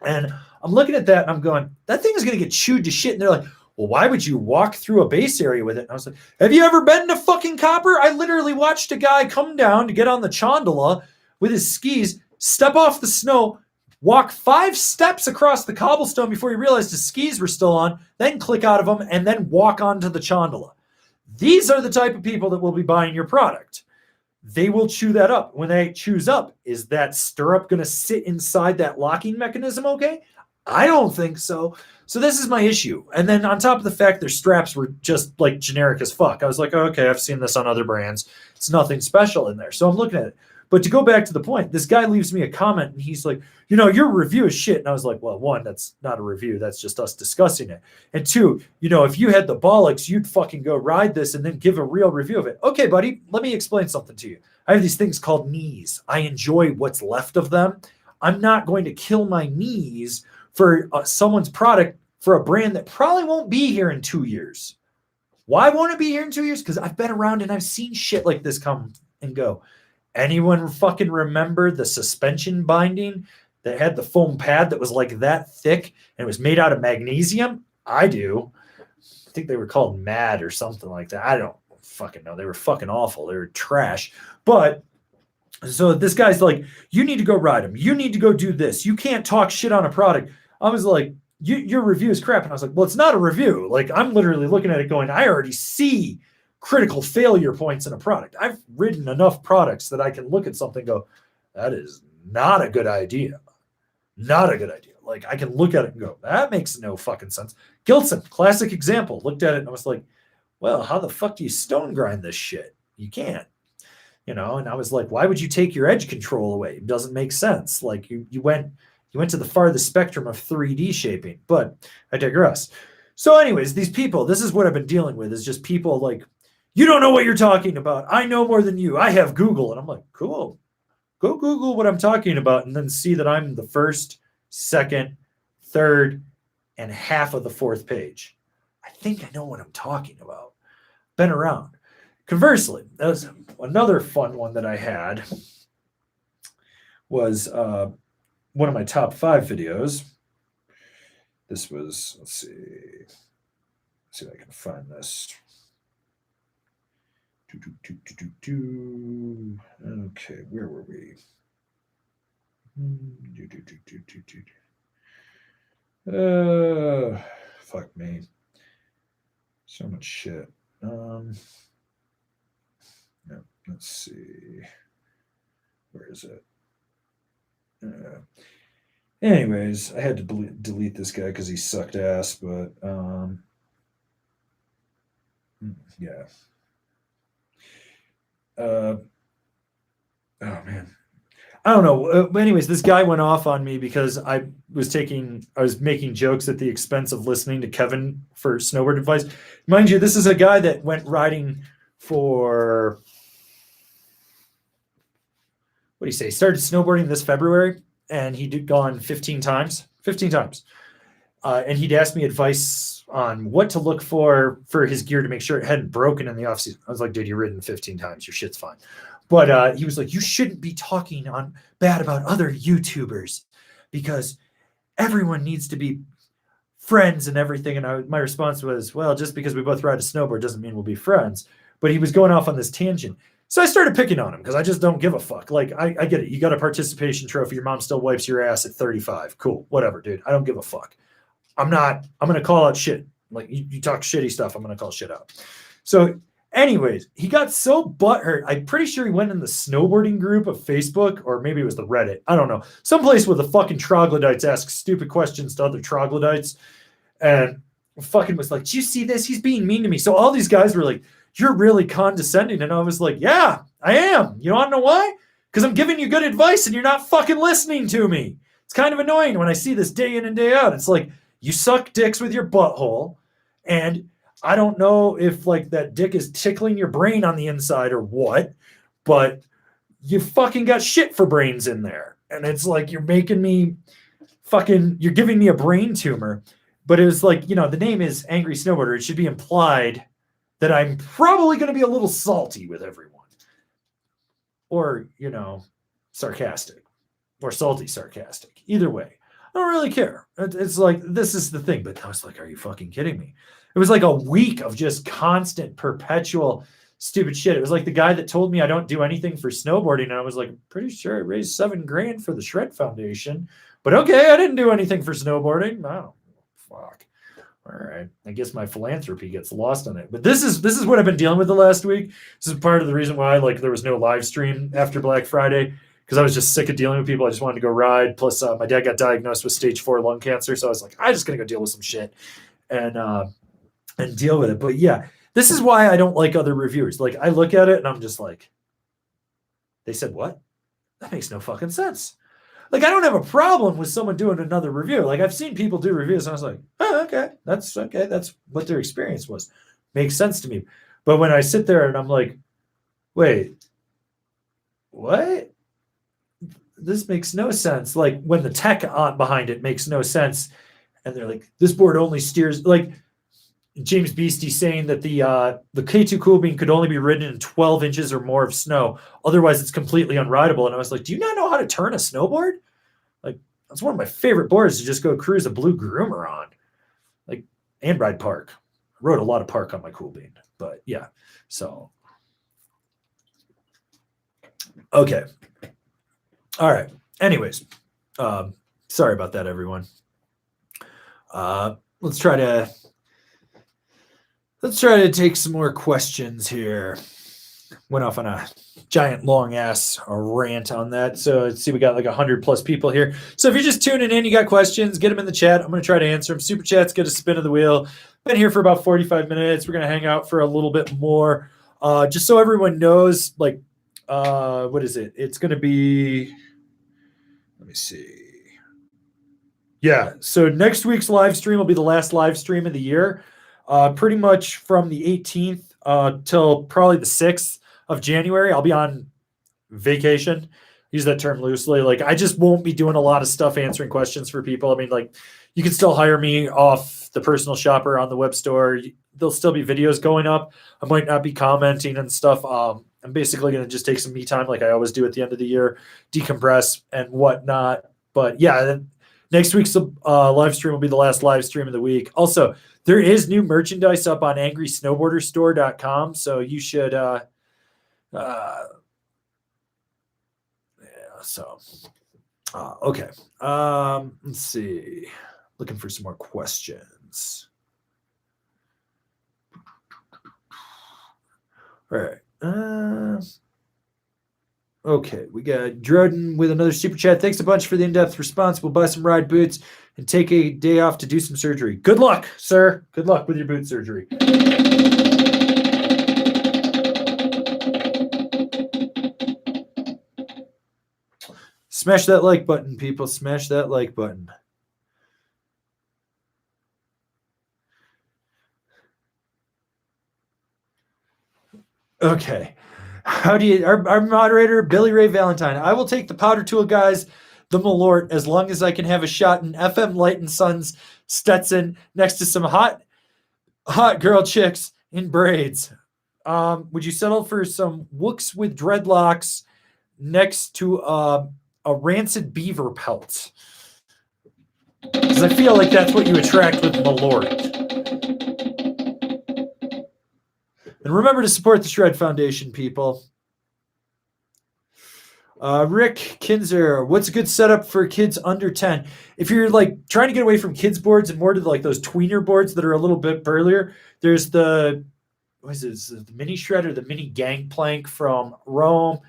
And I'm looking at that and I'm going, that thing is going to get chewed to shit. And they're like, well, why would you walk through a base area with it? And I was like, have you ever been to fucking Copper? I literally watched a guy come down to get on the gondola with his skis, step off the snow, walk 5 steps across the cobblestone before he realized his skis were still on, then click out of them, and then walk onto the gondola. These are the type of people that will be buying your product. They will chew that up. When they chews up, is that stirrup going to sit inside that locking mechanism okay? I don't think so. So this is my issue. And then on top of the fact their straps were just like generic as fuck. I was like, oh, okay, I've seen this on other brands. It's nothing special in there. So I'm looking at it. But to go back to the point, this guy leaves me a comment and he's like, your review is shit. And I was like, well, 1, that's not a review. That's just us discussing it. And 2, if you had the bollocks, you'd fucking go ride this and then give a real review of it. Okay, buddy, let me explain something to you. I have these things called knees. I enjoy what's left of them. I'm not going to kill my knees for someone's product for a brand that probably won't be here in 2 years. Why won't it be here in 2 years? Because I've been around and I've seen shit like this come and go. Anyone fucking remember the suspension binding that had the foam pad that was like that thick and it was made out of magnesium? I do. I think they were called MAD or something like that. I don't fucking know. They were fucking awful. They were trash. But so this guy's like, you need to go ride them. You need to go do this. You can't talk shit on a product. I was like, your review is crap. And I was like, well, it's not a review. Like, I'm literally looking at it going, I already see critical failure points in a product. I've ridden enough products that I can look at something and go, that is not a good idea. Not a good idea. Like, I can look at it and go, that makes no fucking sense. Gilson, classic example. Looked at it and I was like, well, how the fuck do you stone grind this shit? You can't. And I was like, why would you take your edge control away? It doesn't make sense. Like, you went to the farthest spectrum of 3D shaping, but I digress. So anyways, these people, this is what I've been dealing with, is just people like, you don't know what you're talking about. I know more than you. I have Google. And I'm like, cool. Go Google what I'm talking about and then see that I'm the first, second, third, and half of the 4th page. I think I know what I'm talking about. Been around. Conversely, that was another fun one that I had was one of my top 5 videos. This was, let's see if I can find this. Okay, where were we? Fuck me. So much shit. No, let's see. Where is it? Anyways, I had to delete this guy because he sucked ass, but yeah. Oh man, I don't know. Anyways, this guy went off on me because I was making jokes at the expense of listening to Kevin for snowboard advice. Mind you, this is a guy that went riding for, what do you say? Started snowboarding this February, and he'd gone 15 times. And he'd asked me advice on what to look for his gear to make sure it hadn't broken in the off season. I was like, dude, you've ridden 15 times. Your shit's fine. But he was like, you shouldn't be talking bad about other YouTubers because everyone needs to be friends and everything. And my response was, well, just because we both ride a snowboard doesn't mean we'll be friends. But he was going off on this tangent. So I started picking on him because I just don't give a fuck. Like, I get it. You got a participation trophy. Your mom still wipes your ass at 35. Cool. Whatever, dude. I don't give a fuck. I'm going to call out shit. Like, you talk shitty stuff, I'm going to call shit out. So Anyways, he got so butthurt. I'm pretty sure he went in the snowboarding group of Facebook, or maybe it was the Reddit. I don't know. Someplace where the fucking troglodytes ask stupid questions to other troglodytes. And fucking was like, do you see this? He's being mean to me. So all these guys were like, you're really condescending. And I was like, yeah, I am. You want to know why? Because I'm giving you good advice and you're not fucking listening to me. It's kind of annoying when I see this day in and day out. It's like, you suck dicks with your butthole, and I don't know if like that dick is tickling your brain on the inside or what, but you fucking got shit for brains in there. And it's like, you're making me fucking, you're giving me a brain tumor. But it was like, the name is Angry Snowboarder. It should be implied that I'm probably going to be a little salty with everyone. Or, sarcastic. Or salty sarcastic. Either way. I don't really care. It's like, this is the thing. But I was like, are you fucking kidding me? It was like a week of just constant, perpetual, stupid shit. It was like the guy that told me I don't do anything for snowboarding. And I was like, pretty sure I raised $7,000 for the Shred Foundation. But okay, I didn't do anything for snowboarding. Oh, fuck. All right. I guess my philanthropy gets lost on it. But this is what I've been dealing with the last week. This is part of the reason why there was no live stream after Black Friday. Because I was just sick of dealing with people. I just wanted to go ride. Plus, my dad got diagnosed with stage 4 lung cancer. So I was like, I'm just going to go deal with some shit. And deal with it. But yeah, this is why I don't like other reviewers. Like, I look at it and I'm just like, they said what? That makes no fucking sense. Like, I don't have a problem with someone doing another review. Like, I've seen people do reviews and I was like, oh, okay. That's okay. That's what their experience was. Makes sense to me. But when I sit there and I'm like, wait, what? This makes no sense. Like, when the tech on behind it makes no sense. And they're like, this board only steers, like, James Beastie saying that the K2 Cool Bean could only be ridden in 12 inches or more of snow. Otherwise, it's completely unrideable. And I was like, do you not know how to turn a snowboard? Like, that's one of my favorite boards to just go cruise a blue groomer on. Like, and ride park. I rode a lot of park on my Cool Bean. But, yeah. So, okay. All right. Anyways, sorry about that, everyone. Let's try to take some more questions here. Went off on a giant long ass rant on that. So let's see, we got like 100 plus people here. So if you're just tuning in, you got questions, get them in the chat. I'm going to try to answer them. Super chats, get a spin of the wheel. Been here for about 45 minutes. We're going to hang out for a little bit more. Just so everyone knows, like, what is it? It's going to be, let me see. Yeah. So next week's live stream will be the last live stream of the year. Pretty much from the 18th till probably the 6th of January, I'll be on vacation. Use that term loosely. Like, I just won't be doing a lot of stuff answering questions for people. I mean, like, you can still hire me off the personal shopper on the web store. There'll still be videos going up. I might not be commenting and stuff. I'm basically going to just take some me time like I always do at the end of the year, decompress and whatnot. But yeah, next week's live stream will be the last live stream of the week. Also, there is new merchandise up on angrysnowboarderstore.com, so you should okay. Let's see. Looking for some more questions. All right. Okay, we got Droden with another super chat. Thanks a bunch for the in-depth response. We'll buy some ride boots and take a day off to do some surgery. Good luck, sir. Good luck with your boot surgery. Smash that like button, people. Smash that like button. Okay. How do you, our moderator, Billy Ray Valentine, I will take the powder tool guys, the Malort, as long as I can have a shot in FM Light and Sons Stetson next to some hot girl chicks in braids. Would you settle for some wooks with dreadlocks next to a rancid beaver pelt? Because I feel like that's what you attract with Malort. And remember to support the Shred Foundation, people. Rick Kinzer, what's a good setup for kids under 10? If you're like trying to get away from kids boards and more to like those tweener boards that are a little bit burlier, there's the what is it? The mini shredder, the mini gangplank from Rome,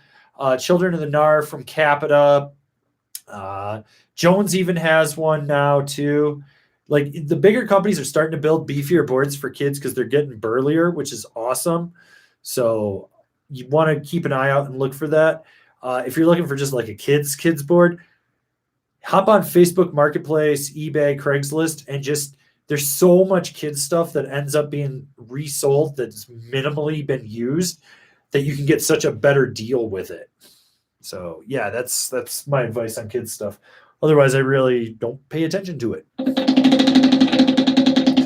Children of the Nar from Capita. Jones even has one now too. Like the bigger companies are starting to build beefier boards for kids because they're getting burlier, which is awesome. So you want to keep an eye out and look for that. If you're looking for just like a kids board, hop on Facebook Marketplace, eBay, Craigslist, and just there's so much kids stuff that ends up being resold that's minimally been used that you can get such a better deal with it. So yeah, that's my advice on kids stuff. Otherwise, I really don't pay attention to it.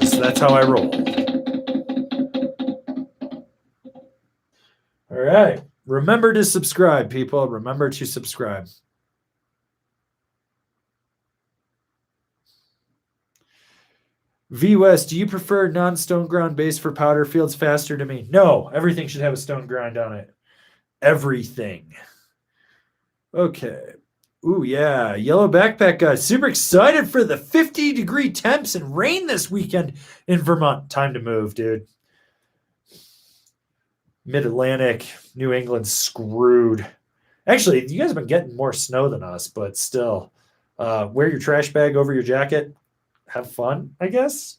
So that's how I roll. All right. Remember to subscribe, people. Remember to subscribe. V West, do you prefer non-stone ground base for powder? Feels faster to me. No, everything should have a stone grind on it. Everything. Okay. Ooh, yeah. Yellow backpack guy. Super excited for the 50-degree temps and rain this weekend in Vermont. Time to move, dude. Mid-Atlantic, New England screwed. Actually, you guys have been getting more snow than us, but still. Wear your trash bag over your jacket. Have fun, I guess.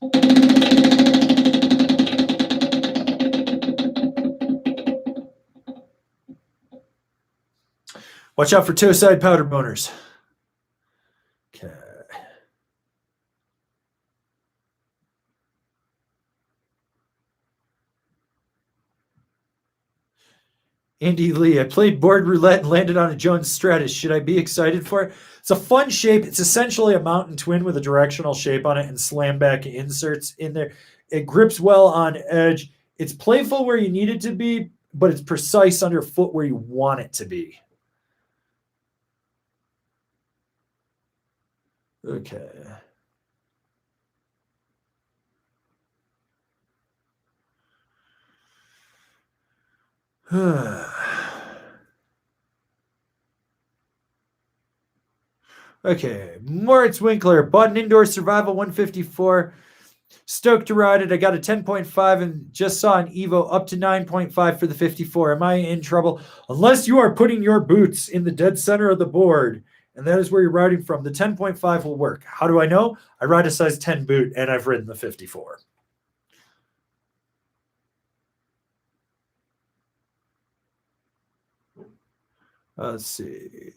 Watch out for toe side powder boners. Okay. Andy Lee, I played board roulette and landed on a Jones Stratus. Should I be excited for it? It's a fun shape. It's essentially a mountain twin with a directional shape on it and slam back inserts in there. It grips well on edge. It's playful where you need it to be, but it's precise underfoot where you want it to be. Okay. Okay, Moritz Winkler, bought an indoor survival 154. Stoked to ride it. I got a 10.5 and just saw an Evo up to 9.5 for the 54. Am I in trouble? Unless you are putting your boots in the dead center of the board, and that is where you're riding from, the 10.5 will work. How do I know? I ride a size 10 boot, and I've ridden the 54. Let's see.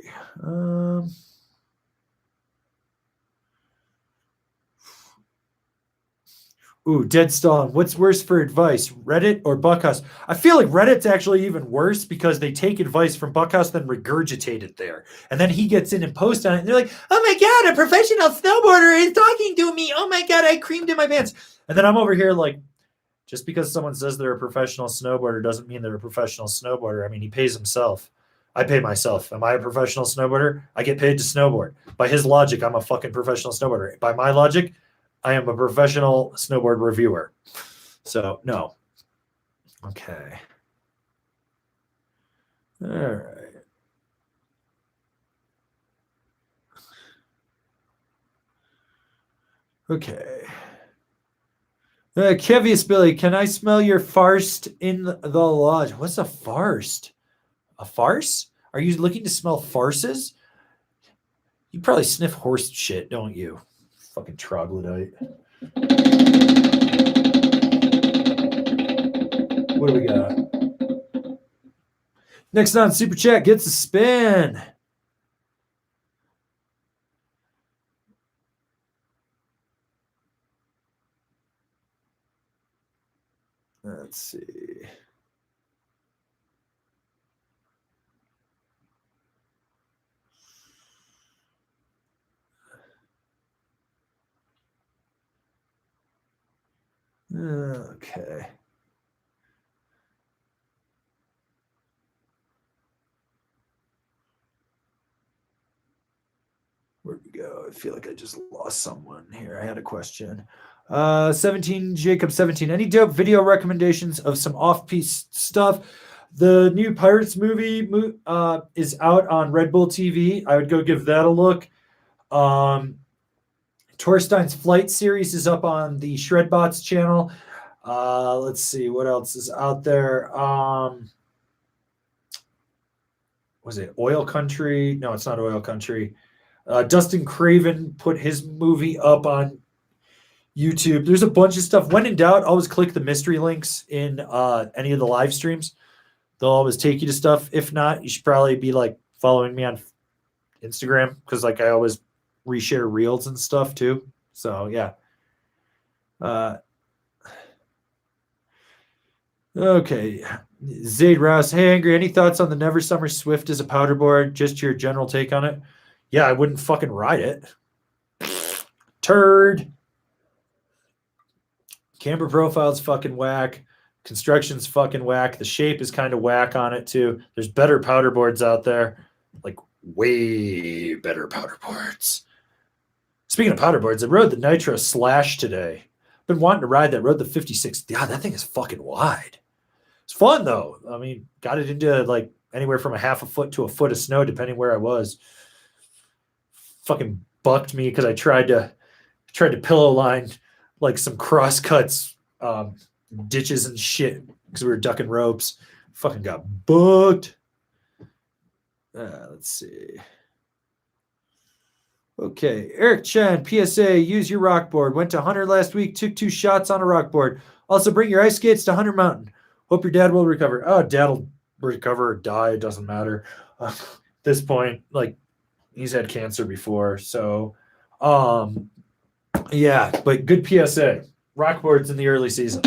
Ooh, Dead Stalin. What's worse for advice, Reddit or Buckhouse? I feel like Reddit's actually even worse because they take advice from Buckhouse, then regurgitate it there. And then he gets in and posts on it, and they're like, oh my God, a professional snowboarder is talking to me. Oh my God, I creamed in my pants. And then I'm over here like, just because someone says they're a professional snowboarder doesn't mean they're a professional snowboarder. I mean, he pays himself. I pay myself. Am I a professional snowboarder? I get paid to snowboard. By his logic, I'm a fucking professional snowboarder. By my logic, I am a professional snowboard reviewer. So, no. Okay. All right. Okay. Kevius Billy, can I smell your farce in the lodge? What's a farce? A farce? Are you looking to smell farces? You probably sniff horse shit, don't you? Fucking troglodyte. What do we got? Next on Super Chat gets a spin. Let's see. Okay. Where'd we go? I feel like I just lost someone here. I had a question. 17 Jacob 17. Any dope video recommendations of some off-piece stuff? The new Pirates movie is out on Red Bull TV. I would go give that a look. Torstein's Flight series is up on the Shredbots channel. Let's see what else is out there. Was it Oil Country? No, it's not Oil Country. Dustin Craven put his movie up on YouTube. There's a bunch of stuff. When in doubt, always click the mystery links in any of the live streams. They'll always take you to stuff. If not, you should probably be like following me on Instagram because like I always reshare reels and stuff too. So yeah. Okay. Zaid Rouse. Hey, Angry, any thoughts on the Never Summer Swift as a powder board? Just your general take on it? Yeah, I wouldn't fucking ride it. Turd. Camber profile's fucking whack. Construction's fucking whack. The shape is kind of whack on it too. There's better powder boards out there. Like way better powder boards. Speaking of powder boards, I rode the Nitro Slash today. Been wanting to ride that. Rode the 56. God, that thing is fucking wide. It's fun though. I mean, got it into like anywhere from a half a foot to a foot of snow, depending where I was. Fucking bucked me because I tried to pillow line like some cross cuts, ditches and shit because we were ducking ropes. Fucking got booked. Let's see. Okay, Eric Chen, PSA, use your rock board. Went to 100 last week, took 2 shots on a rock board. Also, bring your ice skates to 100 Mountain. Hope your dad will recover. Oh, dad will recover or die. It doesn't matter. At this point, like, he's had cancer before. So, yeah, but good PSA. Rock boards in the early season.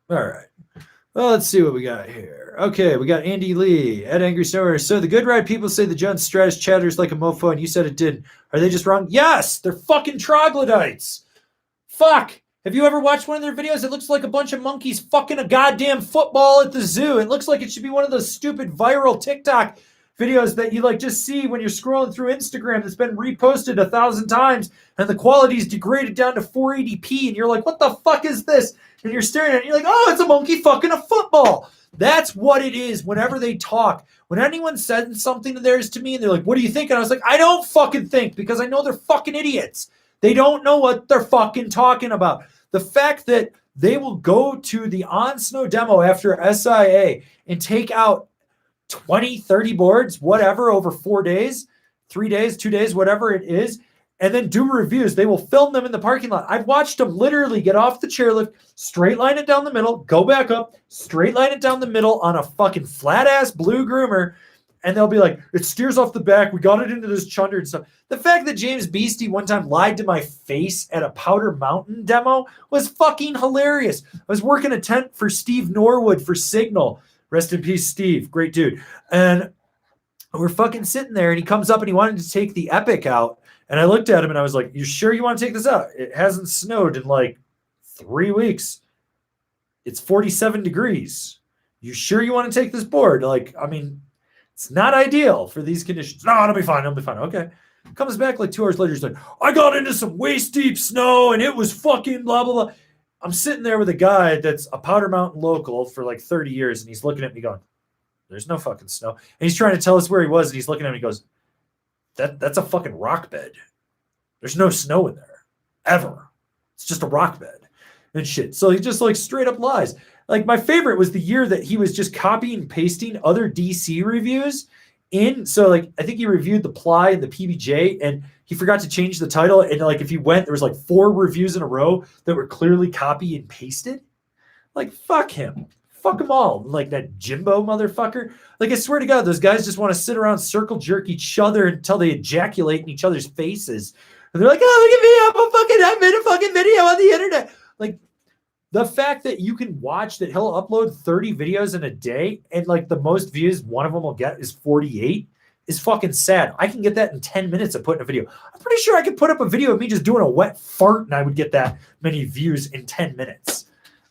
All right. Well, let's see what we got here. Okay, we got Andy Lee, Ed Angry Snower. So the Good Ride people say the Jones Stratus chatters like a mofo, and you said it didn't. Are they just wrong? Yes, they're fucking troglodytes. Fuck. Have you ever watched one of their videos? It looks like a bunch of monkeys fucking a goddamn football at the zoo. It looks like it should be one of those stupid viral TikTok videos that you like just see when you're scrolling through Instagram that's been reposted 1,000 times and the quality's degraded down to 480p and you're like, what the fuck is this? And you're staring at it and you're like, oh, it's a monkey fucking a football. That's what it is whenever they talk. When anyone said something of theirs to me and they're like, what do you think? And I was like, I don't fucking think because I know they're fucking idiots. They don't know what they're fucking talking about. The fact that they will go to the on-snow demo after SIA and take out 20, 30 boards, whatever, over 4 days, 3 days, 2 days, whatever it is, and then do reviews. They will film them in the parking lot. I've watched them literally get off the chairlift, straight line it down the middle, go back up, straight line it down the middle on a fucking flat-ass blue groomer, and they'll be like, it steers off the back. We got it into this chunder and stuff. The fact that James Beastie one time lied to my face at a Powder Mountain demo was fucking hilarious. I was working a tent for Steve Norwood for Signal. Rest in peace, Steve. Great dude. And we're fucking sitting there, and he comes up and he wanted to take the Epic out. And I looked at him and I was like, you sure you want to take this out? It hasn't snowed in like 3 weeks. It's 47 degrees. You sure you want to take this board? Like, I mean, it's not ideal for these conditions. No, it'll be fine. It'll be fine. Okay. Comes back like 2 hours later. He's like, I got into some waist deep snow and it was fucking blah, blah, blah. I'm sitting there with a guy that's a Powder Mountain local for like 30 years, and he's looking at me going, there's no fucking snow. And he's trying to tell us where he was, and he's looking at me and he goes, that's a fucking rock bed. There's no snow in there, ever. It's just a rock bed and shit. So he just like straight up lies. Like my favorite was the year that he was just copying and pasting other DC reviews in. So like I think he reviewed the Ply and the PBJ, and he forgot to change the title. And like if he went, there was like 4 reviews in a row that were clearly copy and pasted. Like fuck him. Fuck them all. Like that Jimbo motherfucker. Like I swear to God, those guys just want to sit around circle jerk each other until they ejaculate in each other's faces. And they're like, oh, look at me. I made a fucking video on the internet. Like the fact that you can watch that he'll upload 30 videos in a day and like the most views one of them will get is 48 is fucking sad. I can get that in 10 minutes of putting a video. I'm pretty sure I could put up a video of me just doing a wet fart and I would get that many views in 10 minutes.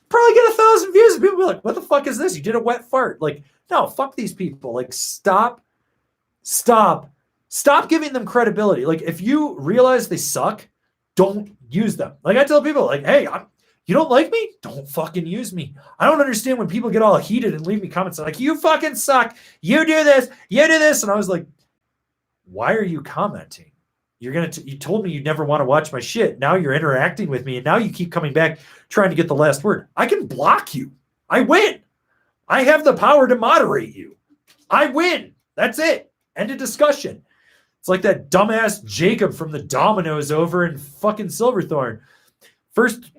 Probably get 1,000 views and people be like, what the fuck is this? You did a wet fart. Like, no, fuck these people. Like, stop giving them credibility. Like, if you realize they suck, don't use them. Like, I tell people, like, hey, you don't like me? Don't fucking use me. I don't understand when people get all heated and leave me comments like, you fucking suck. You do this. And I was like, why are you commenting? You told me you never want to watch my shit. Now you're interacting with me, and now you keep coming back trying to get the last word. I can block you. I win. I have the power to moderate you. I win. That's it. End of discussion. It's like that dumbass Jacob from the Dominoes over in fucking Silverthorne. First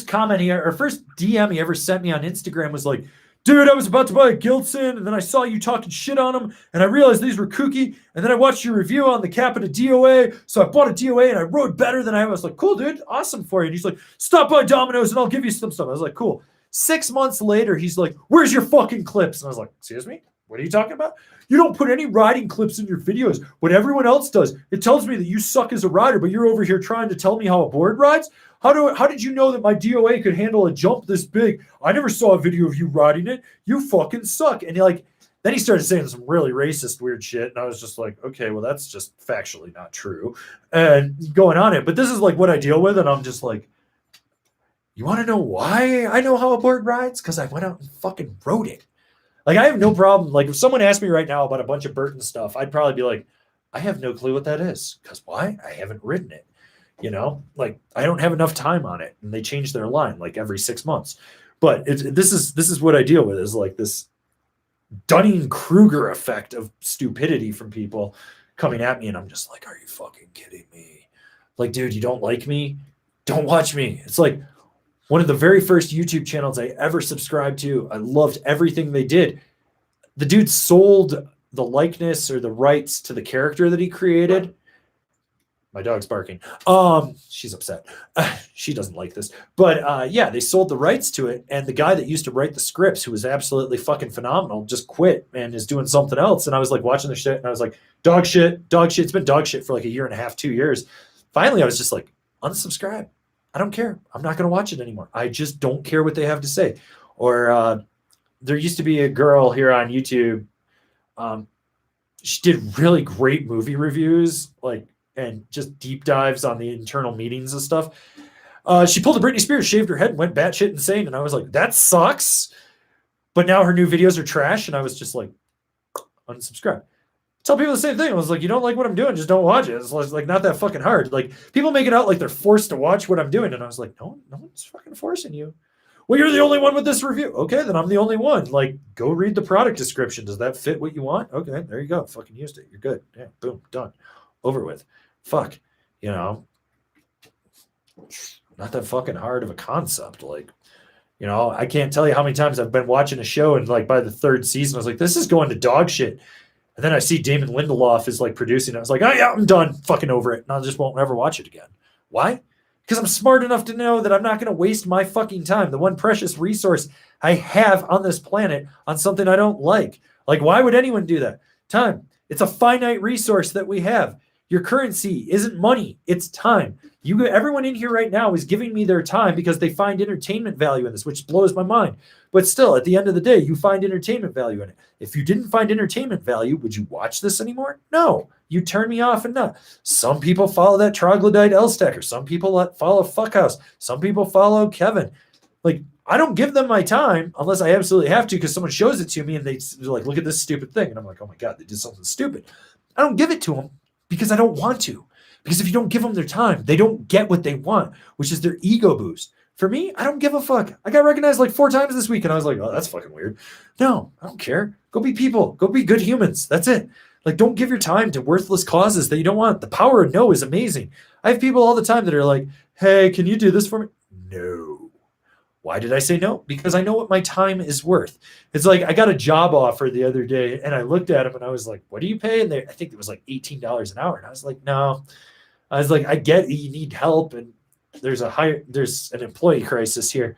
comment or first DM he ever sent me on Instagram was like, dude, I was about to buy a Gilson, and then I saw you talking shit on them, and I realized these were kooky, and then I watched your review on the Capita DOA, so I bought a DOA, and I rode better than I was. Like, cool, dude, awesome for you. And he's like, stop by Domino's, and I'll give you some stuff. I was like, cool. 6 months later, he's like, where's your fucking clips? And I was like, excuse me? What are you talking about? You don't put any riding clips in your videos. What everyone else does, it tells me that you suck as a rider, but you're over here trying to tell me how a board rides? How did you know that my DOA could handle a jump this big? I never saw a video of you riding it. You fucking suck. And then he started saying some really racist weird shit. And I was just like, okay, well, that's just factually not true. And going on it. But this is like what I deal with. And I'm just like, you want to know why I know how a board rides? Because I went out and fucking rode it. Like, I have no problem. Like, if someone asked me right now about a bunch of Burton stuff, I'd probably be like, I have no clue what that is. Because why? I haven't ridden it. You know, like, I don't have enough time on it, and they change their line like every 6 months. But this is what I deal with, is like this Dunning-Kruger effect of stupidity from people coming at me, and I'm just like, are you fucking kidding me? Like, dude, you don't like me? Don't watch me. It's like one of the very first YouTube channels I ever subscribed to. I loved everything they did. The dude sold the likeness or the rights to the character that he created. My dog's barking. She's upset. She doesn't like this. But yeah, they sold the rights to it. And the guy that used to write the scripts, who was absolutely fucking phenomenal, just quit and is doing something else. And I was like watching the shit, and I was like, dog shit. It's been dog shit for like a year and a half, 2 years. Finally, I was just like, unsubscribe. I don't care. I'm not going to watch it anymore. I just don't care what they have to say. Or there used to be a girl here on YouTube. She did really great movie reviews, and just deep dives on the internal meetings and stuff. She pulled a Britney Spears, shaved her head, and went batshit insane. And I was like, that sucks. But now her new videos are trash. And I was just like, unsubscribe. Tell people the same thing. I was like, you don't like what I'm doing, just don't watch it. It's like not that fucking hard. Like, people make it out like they're forced to watch what I'm doing. And I was like, no one's fucking forcing you. Well, you're the only one with this review. Okay, then I'm the only one. Like, go read the product description. Does that fit what you want? Okay, there you go. Fucking used it. You're good. Yeah, boom, done. Over with. Fuck, you know, not that fucking hard of a concept. Like, you know, I can't tell you how many times I've been watching a show, and like by the third season, I was like, this is going to dog shit. And then I see Damon Lindelof is like producing it. I was like, oh yeah, I'm done, fucking over it. And I just won't ever watch it again. Why? Because I'm smart enough to know that I'm not going to waste my fucking time, the one precious resource I have on this planet, on something I don't like. Like, why would anyone do that? Time. It's a finite resource that we have. Your currency isn't money, it's time. Everyone in here right now is giving me their time because they find entertainment value in this, which blows my mind. But still, at the end of the day, you find entertainment value in it. If you didn't find entertainment value, would you watch this anymore? No. You turn me off and not. Some people follow that troglodyte L-stacker. Some people follow Fuckhouse. Some people follow Kevin. Like, I don't give them my time unless I absolutely have to, because someone shows it to me and they're like, look at this stupid thing. And I'm like, oh my God, they did something stupid. I don't give it to them because I don't want to. Because if you don't give them their time, they don't get what they want, which is their ego boost. For me, I don't give a fuck. I got recognized like 4 times this week, and I was like, oh, that's fucking weird. No, I don't care. Go be people. Go be good humans. That's it. Like, don't give your time to worthless causes that you don't want. The power of no is amazing. I have people all the time that are like, hey, can you do this for me? No. Why did I say no? Because I know what my time is worth. It's like, I got a job offer the other day, and I looked at him, and I was like, what do you pay? And I think it was like $18 an hour. And I was like, no. I was like, I get you need help, and there's an employee crisis here,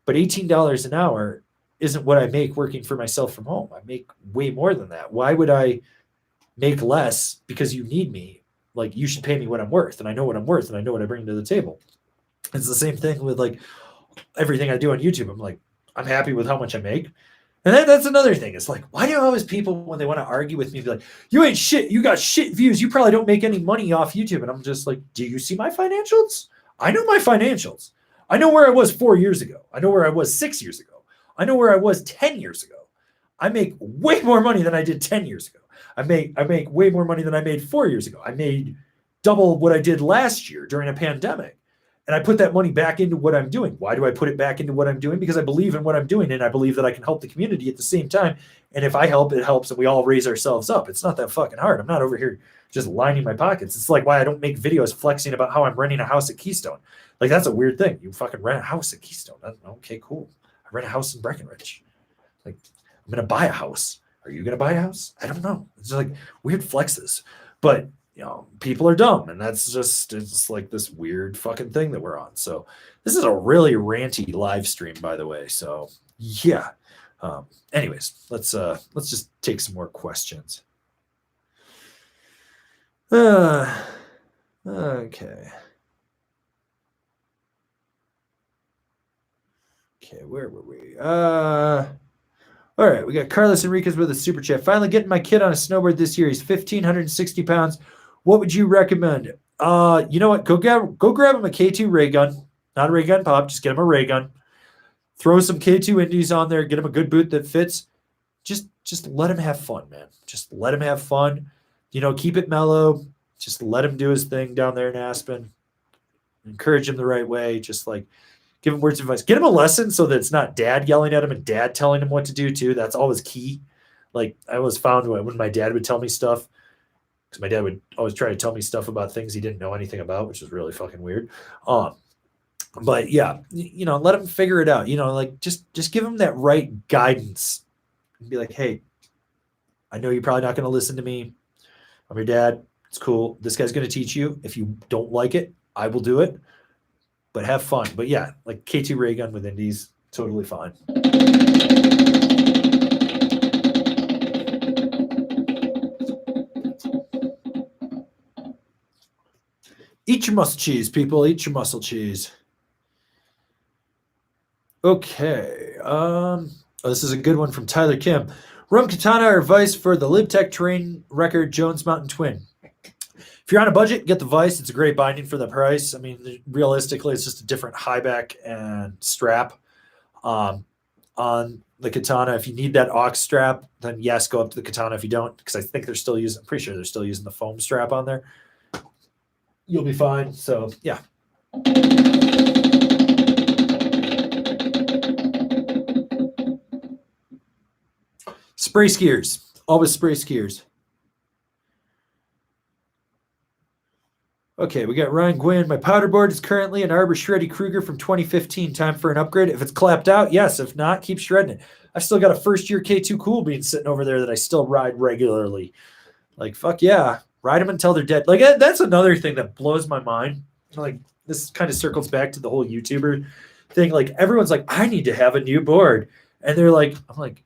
but $18 an hour isn't what I make working for myself from home. I make way more than that. Why would I make less because you need me? Like, you should pay me what I'm worth, and I know what I'm worth, and I know what I bring to the table. It's the same thing with like everything I do on YouTube. I'm like, I'm happy with how much I make. And that's another thing. It's like, why do always people, when they want to argue with me, be like, you ain't shit, you got shit views, you probably don't make any money off YouTube? And I'm just like, do you see my financials? I know my financials. I know where I was 4 years ago. I know where I was 6 years ago. I know where I was 10 years ago. I make way more money than I did 10 years ago. I make way more money than I made 4 years ago. I made double what I did last year during a pandemic. And I put that money back into what I'm doing. Why do I put it back into what I'm doing? Because I believe in what I'm doing, and I believe that I can help the community at the same time. And if I help, it helps, and we all raise ourselves up. It's not that fucking hard. I'm not over here just lining my pockets. It's like why I don't make videos flexing about how I'm renting a house at Keystone. Like, that's a weird thing. You fucking rent a house at Keystone. Okay, cool. I rent a house in Breckenridge. Like, I'm going to buy a house. Are you going to buy a house? I don't know. It's like weird flexes. But people are dumb, and it's like this weird fucking thing that we're on. So this is a really ranty live stream, by the way. So yeah. Anyways, let's just take some more questions. Okay. Okay, where were we? All right, we got Carlos Enriquez with a super chat. Finally getting my kid on a snowboard this year. He's 1,560 pounds. What would you recommend? You know what? Go grab him a K2 ray gun. Not a ray gun pop. Just get him a ray gun. Throw some K2 indies on there. Get him a good boot that fits. Just let him have fun, man. Just let him have fun. Keep it mellow. Just let him do his thing down there in Aspen. Encourage him the right way. Just like give him words of advice. Get him a lesson so that it's not dad yelling at him and dad telling him what to do too. That's always key. Like I always found when my dad would tell me stuff, because my dad would always try to tell me stuff about things he didn't know anything about, which is really fucking weird. But yeah, let him figure it out. Like just give him that right guidance and be like, hey, I know you're probably not going to listen to me. I'm your dad. It's cool. This guy's going to teach you. If you don't like it, I will do it. But have fun. But yeah, like K2 ray gun with indies, totally fine. Eat your muscle cheese, people. Eat your muscle cheese. Okay. This is a good one from Tyler Kim. Rum Katana or Vice for the Lib Tech terrain record Jones Mountain Twin. If you're on a budget, get the Vice. It's a great binding for the price. I mean, realistically, it's just a different high back and strap on the Katana. If you need that aux strap, then yes, go up to the Katana. If you don't, because I think I'm pretty sure they're still using the foam strap on there. You'll be fine. So, yeah. Spray skiers. Always spray skiers. Okay, we got Ryan Gwynn. My powder board is currently an Arbor Shreddy Kruger from 2015. Time for an upgrade. If it's clapped out, yes. If not, keep shredding it. I've still got a first-year K2 Cool Bean sitting over there that I still ride regularly. Like, fuck yeah. Ride them until they're dead. Like, that's another thing that blows my mind. Like, this kind of circles back to the whole YouTuber thing. Like, everyone's like, I need to have a new board. And they're like, I'm like,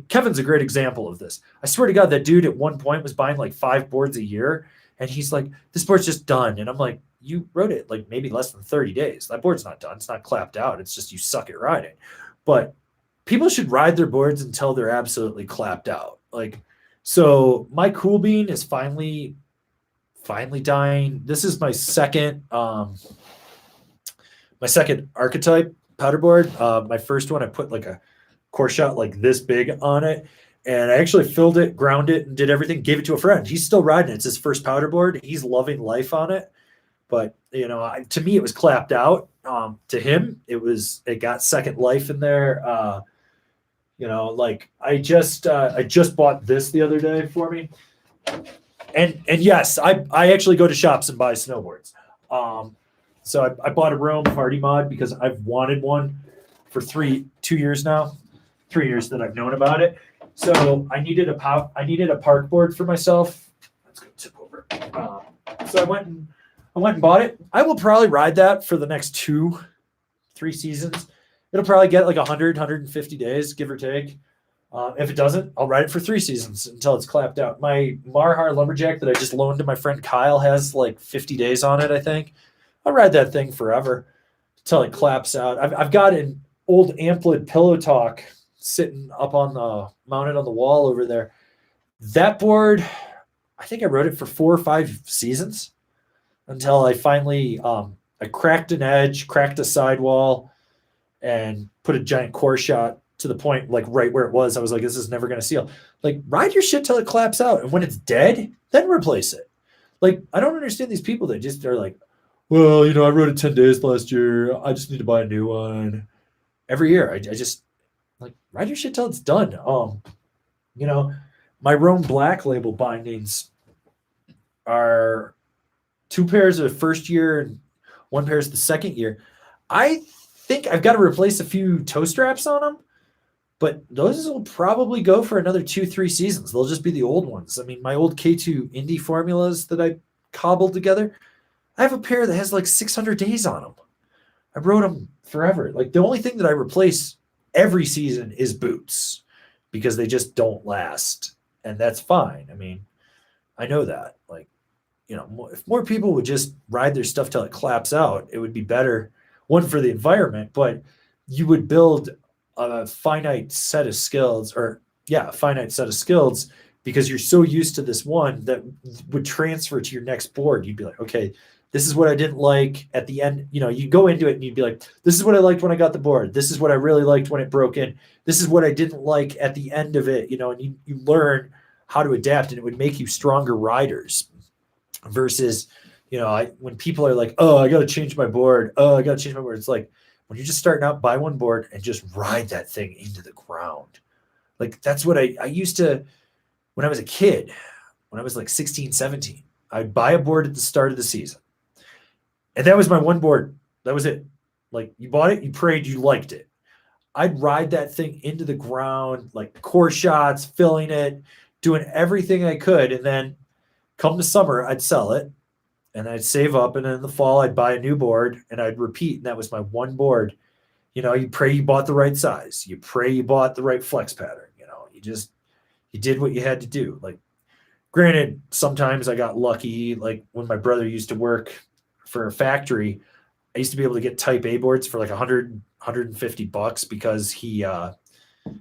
Kevin's a great example of this. I swear to God, that dude at one point was buying like 5 boards a year. And he's like, this board's just done. And I'm like, you wrote it like maybe less than 30 days. That board's not done. It's not clapped out. It's just you suck at riding. But people should ride their boards until they're absolutely clapped out. Like, so my Cool Bean is finally dying. This is my second archetype powder board. My first one, I put like a core shot like this big on it. And I actually filled it, ground it, and did everything. Gave it to a friend. He's still riding it. It's his first powder board. He's loving life on it. But to me, it was clapped out. To him, it got second life in there. Like I just bought this the other day for me. And yes, I actually go to shops and buy snowboards. So I bought a Rome party mod because I've wanted one for 2 years now. 3 years that I've known about it. So I needed a park board for myself. Let's go tip over. So I went and bought it. I will probably ride that for the next 2-3 seasons. It'll probably get like 150 days, give or take. If it doesn't, I'll ride it for 3 seasons until it's clapped out. My Marhar Lumberjack that I just loaned to my friend Kyle has like 50 days on it, I think. I'll ride that thing forever until it claps out. I've got an old Amplid Pillow Talk sitting up mounted on the wall over there. That board, I think I rode it for 4 or 5 seasons until I finally I cracked an edge, cracked a sidewall, and put a giant core shot to the point, like right where it was, I was like, this is never going to seal. Like, ride your shit till it claps out. And when it's dead, then replace it. Like, I don't understand these people that just are like, well, I rode it 10 days last year. I just need to buy a new one. Every year, I just, like, ride your shit till it's done. My Rome Black label bindings are 2 pairs of the first year and 1 pair is the second year. I think I've got to replace a few toe straps on them, but those will probably go for another 2-3 seasons. They'll just be the old ones. I mean, my old K2 Indie formulas that I cobbled together, I have a pair that has like 600 days on them. I rode them forever. Like, the only thing that I replace every season is boots because they just don't last. And that's fine. I mean, I know that. Like, if more people would just ride their stuff till it claps out, it would be better, one, for the environment, but you would build a finite set of skills because you're so used to this one that would transfer to your next board. You'd be like, okay, this is what I didn't like at the end. You go into it and you'd be like, this is what I liked when I got the board. This is what I really liked when it broke in. This is what I didn't like at the end of it, and you learn how to adapt, and it would make you stronger riders versus, when people are like, oh, I got to change my board. Oh, I got to change my board. It's like, when you're just starting out, buy one board and just ride that thing into the ground. Like, that's what I used to, when I was a kid, when I was like 16, 17, I'd buy a board at the start of the season. And that was my one board. That was it. Like, you bought it, you prayed, you liked it. I'd ride that thing into the ground, like core shots, filling it, doing everything I could. And then come the summer, I'd sell it and I'd save up. And then in the fall, I'd buy a new board and I'd repeat. And that was my one board. You pray you bought the right size. You pray you bought the right flex pattern. You did what you had to do. Like, granted, sometimes I got lucky. Like, when my brother used to work for a factory, I used to be able to get type A boards for like $150 because my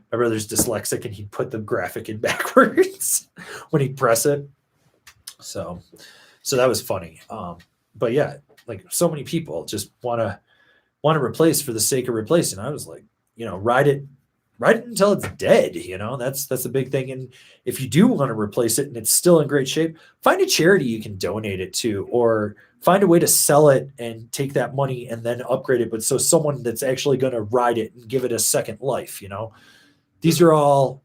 brother's dyslexic and he'd put the graphic in backwards when he'd press it. So that was funny. But yeah, like, so many people just want to replace for the sake of replacing. I was like, ride it until it's dead. That's the big thing. And if you do want to replace it and it's still in great shape, find a charity you can donate it to, or find a way to sell it and take that money and then upgrade it. But so someone that's actually going to ride it and give it a second life, these are all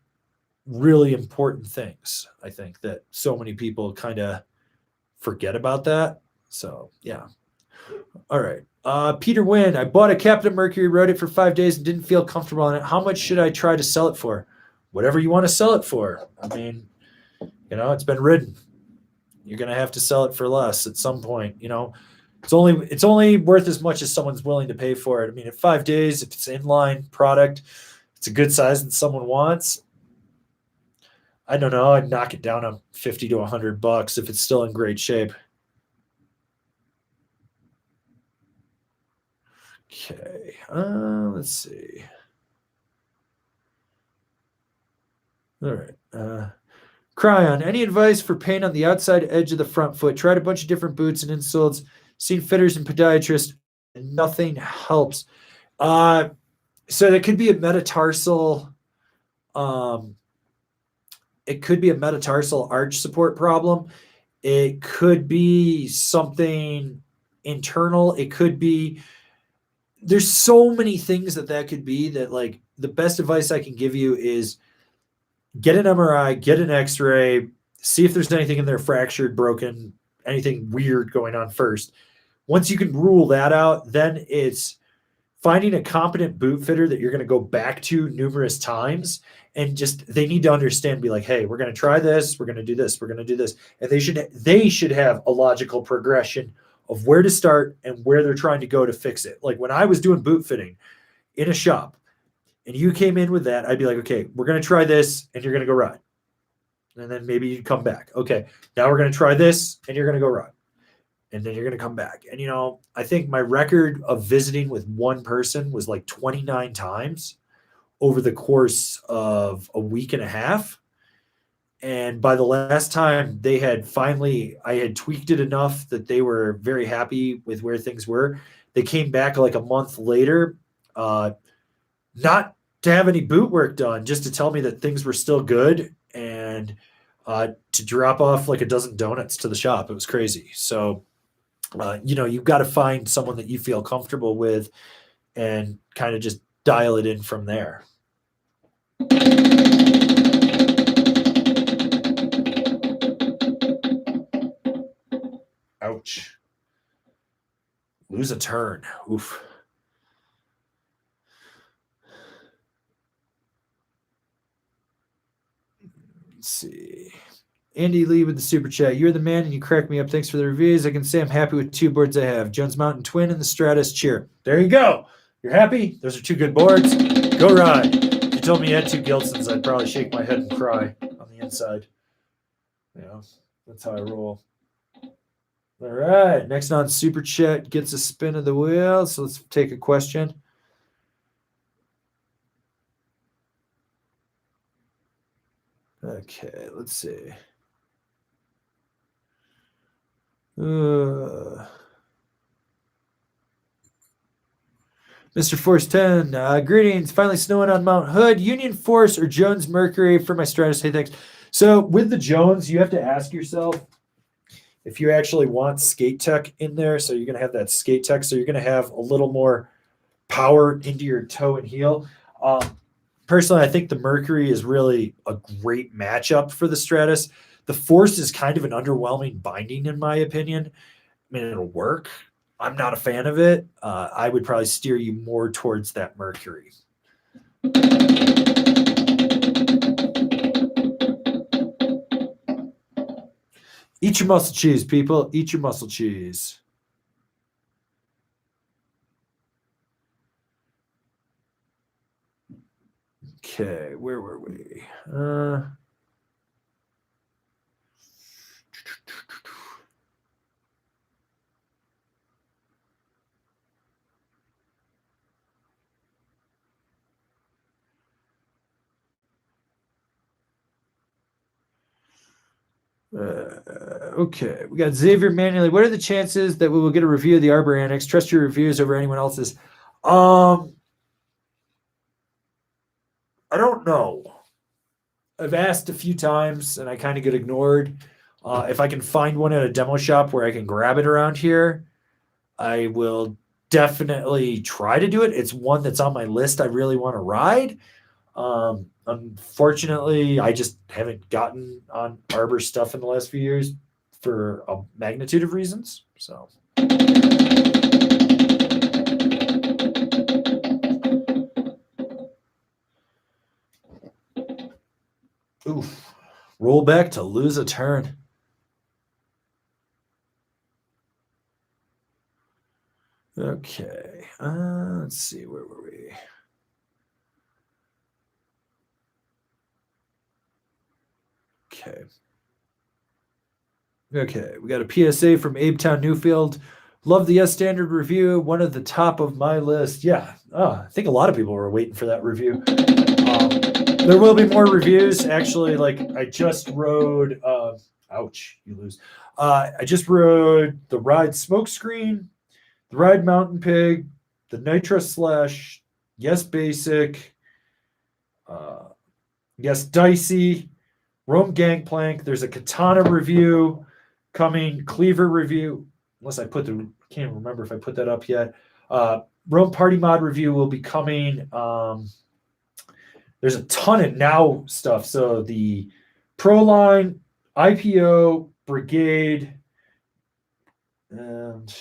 really important things. I think that so many people kind of forget about that. So yeah. All right. Peter Wynn, I bought a Captain Mercury, rode it for 5 days and didn't feel comfortable on it. How much should I try to sell it for? Whatever you want to sell it for. I mean, it's been ridden. You're going to have to sell it for less at some point. It's only worth as much as someone's willing to pay for it. I mean, at 5 days, if it's inline product, it's a good size that someone wants, I don't know, I'd knock it down to $50 to $100 if it's still in great shape. Okay, let's see. All right. Cryon, any advice for paint on the outside edge of the front foot? Tried a bunch of different boots and insoles, seen fitters and podiatrists, and nothing helps. So that could be a metatarsal. It could be a metatarsal arch support problem. It could be something internal. It could be, there's so many things that could be, that, like, the best advice I can give you is get an MRI, get an x-ray, see if there's anything in there fractured, broken, anything weird going on first. Once you can rule that out, then it's finding a competent boot fitter that you're going to go back to numerous times, and just, they need to understand, be like, hey, we're going to try this, we're going to do this, we're going to do this. And they should have a logical progression of where to start and where they're trying to go to fix it. Like, when I was doing boot fitting in a shop and you came in with that, I'd be like, okay, we're going to try this and you're going to go ride. And then maybe you'd come back. Okay, now we're going to try this and you're going to go ride. And then you're going to come back. And, I think my record of visiting with one person was like 29 times over the course of a week and a half. And by the last time I had tweaked it enough that they were very happy with where things were. They came back like a month later, not to have any boot work done, just to tell me that things were still good, and to drop off like a dozen donuts to the shop. It was crazy. So, you've got to find someone that you feel comfortable with and kind of just dial it in from there. Ouch. Lose a turn. Oof. Let's see. Andy Lee with the super chat. You're the man and you crack me up. Thanks for the reviews. I can say I'm happy with 2 boards I have. Jones Mountain Twin and the Stratus Cheer. There you go. You're happy? Those are 2 good boards. Go ride. If you told me you had 2 Gilsons, I'd probably shake my head and cry on the inside. That's how I roll. All right. Next on super chat gets a spin of the wheel. So let's take a question. Okay, let's see. Mr. Force 10, greetings. Finally snowing on Mount Hood. Union Force or Jones Mercury for my Stratus. Hey, thanks. So with the Jones, you have to ask yourself if you actually want skate tech in there. So you're going to have that skate tech. So you're going to have a little more power into your toe and heel. Personally, I think the Mercury is really a great matchup for the Stratus. The Force is kind of an underwhelming binding, in my opinion. I mean, it'll work. I'm not a fan of it. I would probably steer you more towards that Mercury. Eat your muscle cheese, people. Eat your muscle cheese. Okay, where were we? Okay, we got Xavier manually. What are the chances that we will get a review of the Arbor Annex? Trust your reviews over anyone else's. I don't know. I've asked a few times and I kind of get ignored. If I can find one at a demo shop where I can grab it around here, I will definitely try to do it. It's one that's on my list I really want to ride. Unfortunately, I just haven't gotten on Arbor stuff in the last few years for a magnitude of reasons. So. Oof. Roll back to lose a turn. Okay. Let's see. Where were we? Okay. We got a PSA from Abetown Newfield. Love the S Standard review. One of the top of my list. Yeah. I think a lot of people were waiting for that review. There will be more reviews. Actually, I just rode. Ouch, you lose. I just rode the Ride Smokescreen, the Ride Mountain Pig, the Nitro Slash, Yes Basic, Yes Dicey, Rome Gangplank. There's a Katana review coming, Cleaver review. Unless I can't remember if I put that up yet. Rome Party Mod review will be coming. There's a ton of now stuff. So the Pro Line, IPO, Brigade, and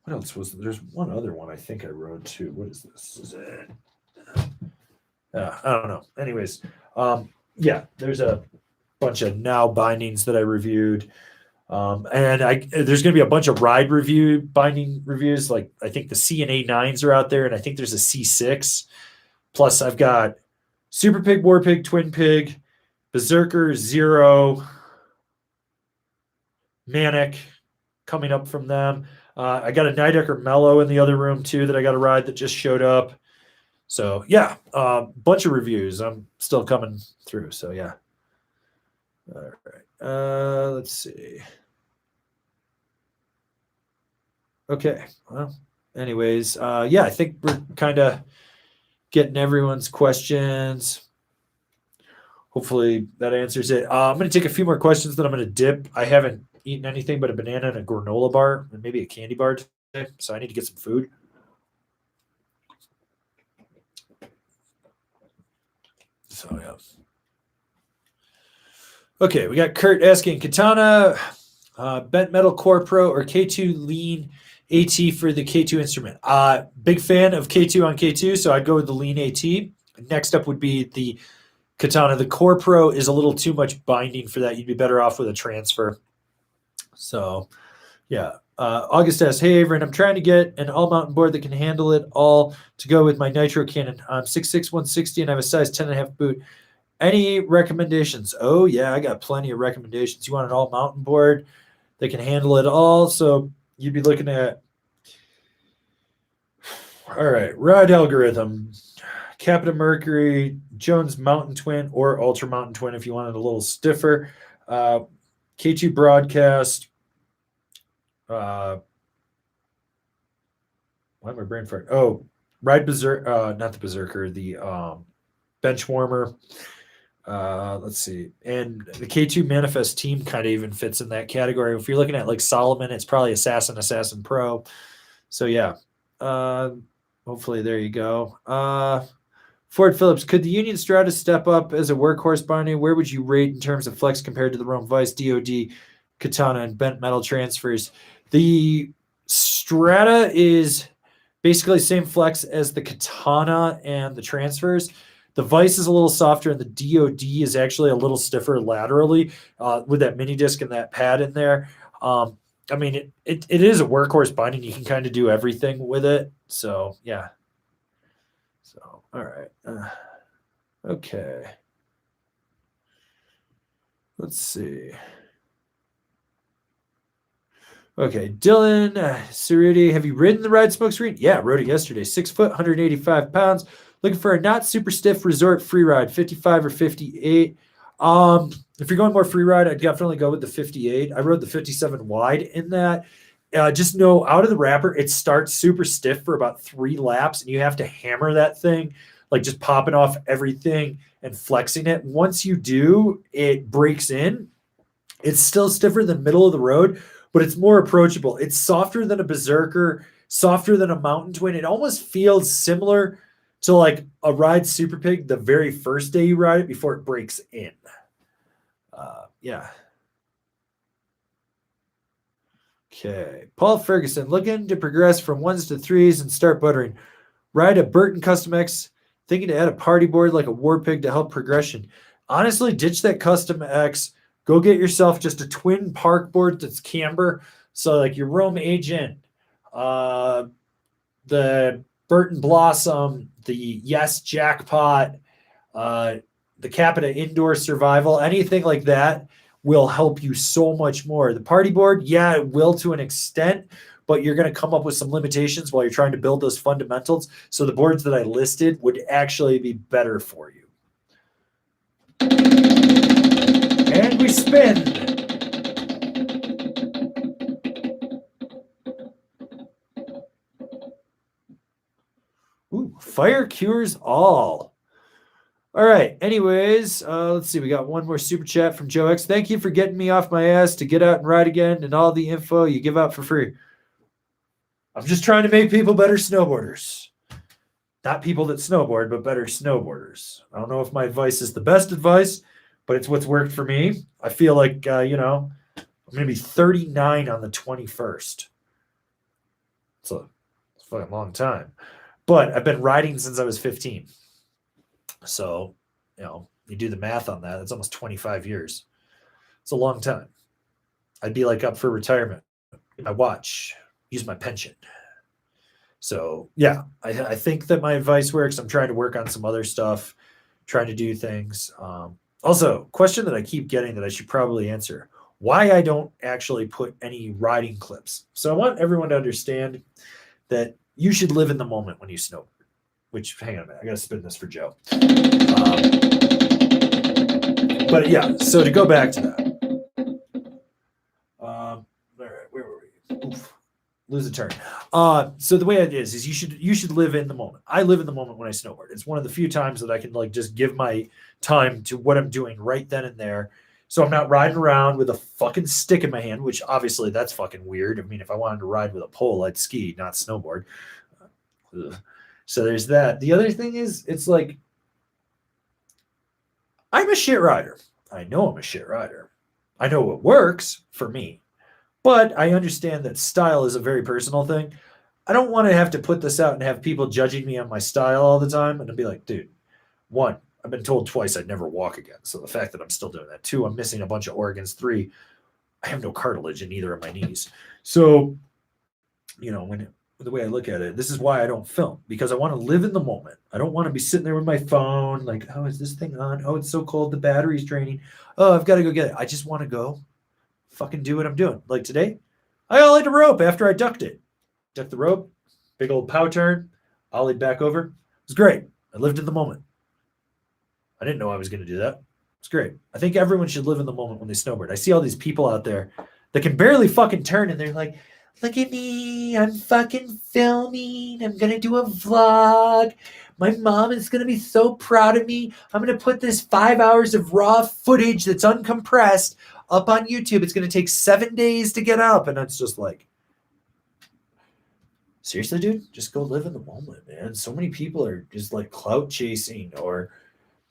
what else was there? There's one other one I think I rode too. What is this? Is it? I don't know. Anyways, there's a bunch of now bindings that I reviewed. And there's going to be a bunch of ride binding reviews. Like I think the C and A9s are out there, and I think there's a C6. Plus, I've got Super Pig, Warpig, Twin Pig, Berserker, Zero, Manic coming up from them. I got a Nidecker Mellow in the other room too that I got a ride that just showed up. So yeah, bunch of reviews. I'm still coming through. So yeah. All right. Let's see. Okay. Well, anyways, I think we're kind of getting everyone's questions. Hopefully that answers it. I'm going to take a few more questions, then I'm going to dip. I haven't eaten anything but a banana and a granola bar and maybe a candy bar today, so I need to get some food. So, yeah. Okay, we got Kurt asking, Katana, Bent Metal Core Pro or K2 Lean AT for the K2 instrument? Big fan of K2 on K2, so I'd go with the Lean AT. Next up would be the Katana. The Core Pro is a little too much binding for that. You'd be better off with a transfer. So, yeah. August asks, hey, Avran, I'm trying to get an all-mountain board that can handle it all to go with my Nitro Cannon. I'm 6'6", 160, and I have a size 10.5 boot. Any recommendations? Oh, yeah, I got plenty of recommendations. You want an all-mountain board that can handle it all? So you'd be looking at, all right, Ride Algorithm, Captain Mercury, Jones Mountain Twin, or Ultra Mountain Twin if you wanted a little stiffer. K2 Broadcast. Why am I brain fart? Oh, Ride Berserker, not the Berserker, the Bench Warmer. Let's see. And the K2 Manifest Team kind of even fits in that category. If you're looking at like Solomon, it's probably Assassin Pro. So yeah. Hopefully there you go. Ford Phillips, could the Union Strata step up as a workhorse binding? Where would you rate in terms of flex compared to the Rome Vice, DOD, Katana, and bent metal transfers? The Strata is basically the same flex as the Katana and the transfers. The Vice is a little softer, and the DOD is actually a little stiffer laterally with that mini disc and that pad in there. I mean, it is a workhorse binding. You can kind of do everything with it. So, yeah. So, all right. Okay. Let's see. Okay, Dylan Cerruti, have you ridden the Ride Smoke Screen? Yeah, rode it yesterday. 6 foot, 185 pounds. Looking for a not super stiff resort free ride, 55 or 58. If you're going more free ride, I'd definitely go with the 58. I rode the 57 wide in that. Just know out of the wrapper, it starts super stiff for about 3 laps, and you have to hammer that thing, like just popping off everything and flexing it. Once you do, it breaks in. It's still stiffer than middle of the road, but it's more approachable. It's softer than a Berserker, softer than a Mountain Twin. It almost feels similar to like a Ride Super Pig the very first day you ride it before it breaks in. Yeah. Okay. Paul Ferguson, looking to progress from 1s to 3s and start buttering. Ride a Burton Custom X, thinking to add a party board like a Warpig to help progression. Honestly, ditch that Custom X. Go get yourself just a twin park board that's Camber. So like your Rome Agent, the Burton Blossom, the Yes Jackpot, the Capita Indoor Survival, anything like that will help you so much more. The party board, yeah, it will to an extent, but you're going to come up with some limitations while you're trying to build those fundamentals. So the boards that I listed would actually be better for you. And we spin. Ooh, fire cures all. All right. Anyways, let's see. We got one more super chat from Joe X. Thank you for getting me off my ass to get out and ride again and all the info you give out for free. I'm just trying to make people better snowboarders. Not people that snowboard, but better snowboarders. I don't know if my advice is the best advice, but it's what's worked for me. I feel like, I'm going to be 39 on the 21st. It's a fucking long time. But I've been riding since I was 15. So, you do the math on that. It's almost 25 years. It's a long time. I'd be like up for retirement. Get my watch, use my pension. So, yeah, I think that my advice works. I'm trying to work on some other stuff, trying to do things. Also, question that I keep getting that I should probably answer. Why I don't actually put any riding clips. So I want everyone to understand that you should live in the moment when you snowboard. Which, hang on a minute, I got to spin this for Joe. But yeah, so to go back to that. All right, where were we? Oof. lose a turn. So the way it is you should live in the moment. I live in the moment when I snowboard. It's one of the few times that I can like just give my time to what I'm doing right then and there. So I'm not riding around with a fucking stick in my hand, which obviously that's fucking weird. I mean, if I wanted to ride with a pole, I'd ski, not snowboard. Ugh. So there's that. The other thing is, it's like, I'm a shit rider. I know I'm a shit rider. I know what works for me, but I understand that style is a very personal thing. I don't want to have to put this out and have people judging me on my style all the time and to be like, dude, one, I've been told twice I'd never walk again. So the fact that I'm still doing that. Two, I'm missing a bunch of organs. Three, I have no cartilage in either of my knees. So, you know, when the way I look at it, this is why I don't film, because I want to live in the moment. I don't want to be sitting there with my phone, like, oh, is this thing on? Oh, it's so cold, the battery's draining. Oh, I've got to go get it. I just want to go fucking do what I'm doing. Like today, I ollied a rope after I ducked it. Ducked the rope, big old pow turn, ollied back over. It was great. I lived in the moment. I didn't know I was going to do that. It's great. I think everyone should live in the moment when they snowboard. I see all these people out there that can barely fucking turn, and they're like, look at me, I'm fucking filming. I'm going to do a vlog. My mom is going to be so proud of me. I'm going to put this 5 hours of raw footage that's uncompressed up on YouTube. It's going to take 7 days to get up. And it's just like, seriously, dude, just go live in the moment, man. So many people are just like clout chasing, or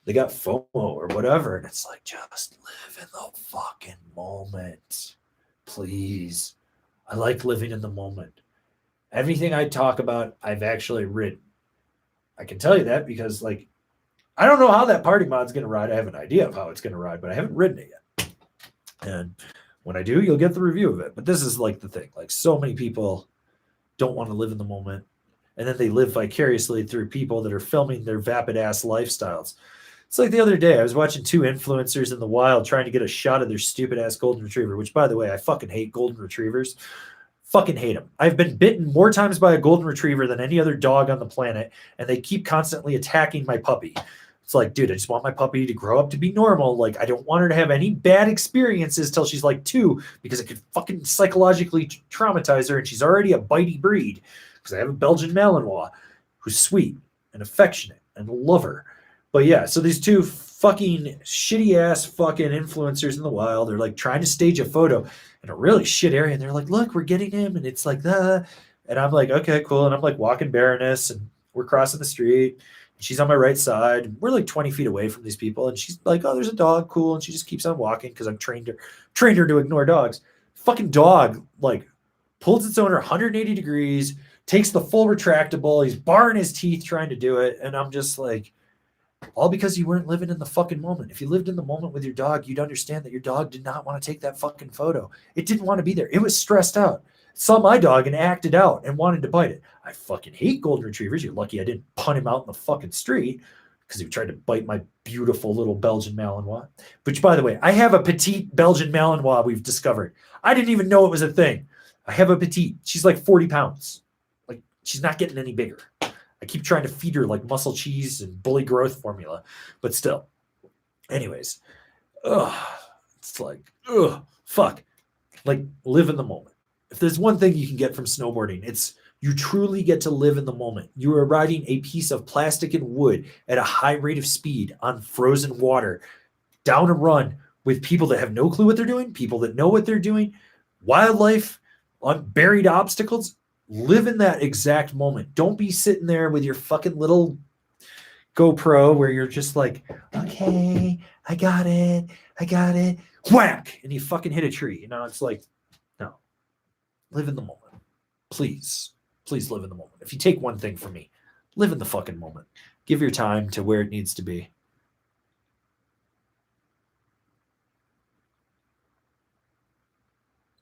they got FOMO or whatever. And it's like, just live in the fucking moment, please. I like living in the moment. Everything I talk about, I've actually written. I can tell you that because, like, I don't know how that party mod's going to ride. I have an idea of how it's going to ride, but I haven't written it yet. And when I do, you'll get the review of it. But this is like the thing. Like, so many people don't want to live in the moment. And then they live vicariously through people that are filming their vapid-ass lifestyles. It's like the other day, I was watching two influencers in the wild trying to get a shot of their stupid-ass golden retriever, which, by the way, I fucking hate golden retrievers. Fucking hate them. I've been bitten more times by a golden retriever than any other dog on the planet, and they keep constantly attacking my puppy. It's like, dude, I just want my puppy to grow up to be normal. Like, I don't want her to have any bad experiences till she's like 2, because it could fucking psychologically traumatize her, and she's already a bitey breed, because I have a Belgian Malinois who's sweet and affectionate and love her. But yeah, so these two fucking shitty ass fucking influencers in the wild, they're like trying to stage a photo in a really shit area. And they're like, look, we're getting him. And it's like, and I'm like, okay, cool. And I'm like walking Baroness, and we're crossing the street. And she's on my right side. And we're like 20 feet away from these people. And she's like, oh, there's a dog. Cool. And she just keeps on walking because I've trained her to ignore dogs. Fucking dog, like, pulls its owner 180 degrees, takes the full retractable. He's baring his teeth trying to do it. And I'm just like, all because you weren't living in the fucking moment. If you lived in the moment with your dog, you'd understand that your dog did not want to take that fucking photo. It didn't want to be there. It was stressed out. It saw my dog and acted out and wanted to bite it. I fucking hate golden retrievers. You're lucky I didn't punt him out in the fucking street because he tried to bite my beautiful little Belgian Malinois. Which, by the way, I have a petite Belgian Malinois we've discovered. I didn't even know it was a thing. I have a petite. She's like 40 pounds. Like, she's not getting any bigger. I keep trying to feed her like muscle cheese and bully growth formula, but still. Anyways, it's like, fuck. Like, live in the moment. If there's one thing you can get from snowboarding, it's you truly get to live in the moment. You are riding a piece of plastic and wood at a high rate of speed on frozen water, down a run with people that have no clue what they're doing, people that know what they're doing, wildlife, on buried obstacles. Live in that exact moment. Don't be sitting there with your fucking little GoPro where you're just like, okay, I got it. Whack! And you fucking hit a tree. You know, it's like, no. Live in the moment. Please. Please live in the moment. If you take one thing from me, live in the fucking moment. Give your time to where it needs to be.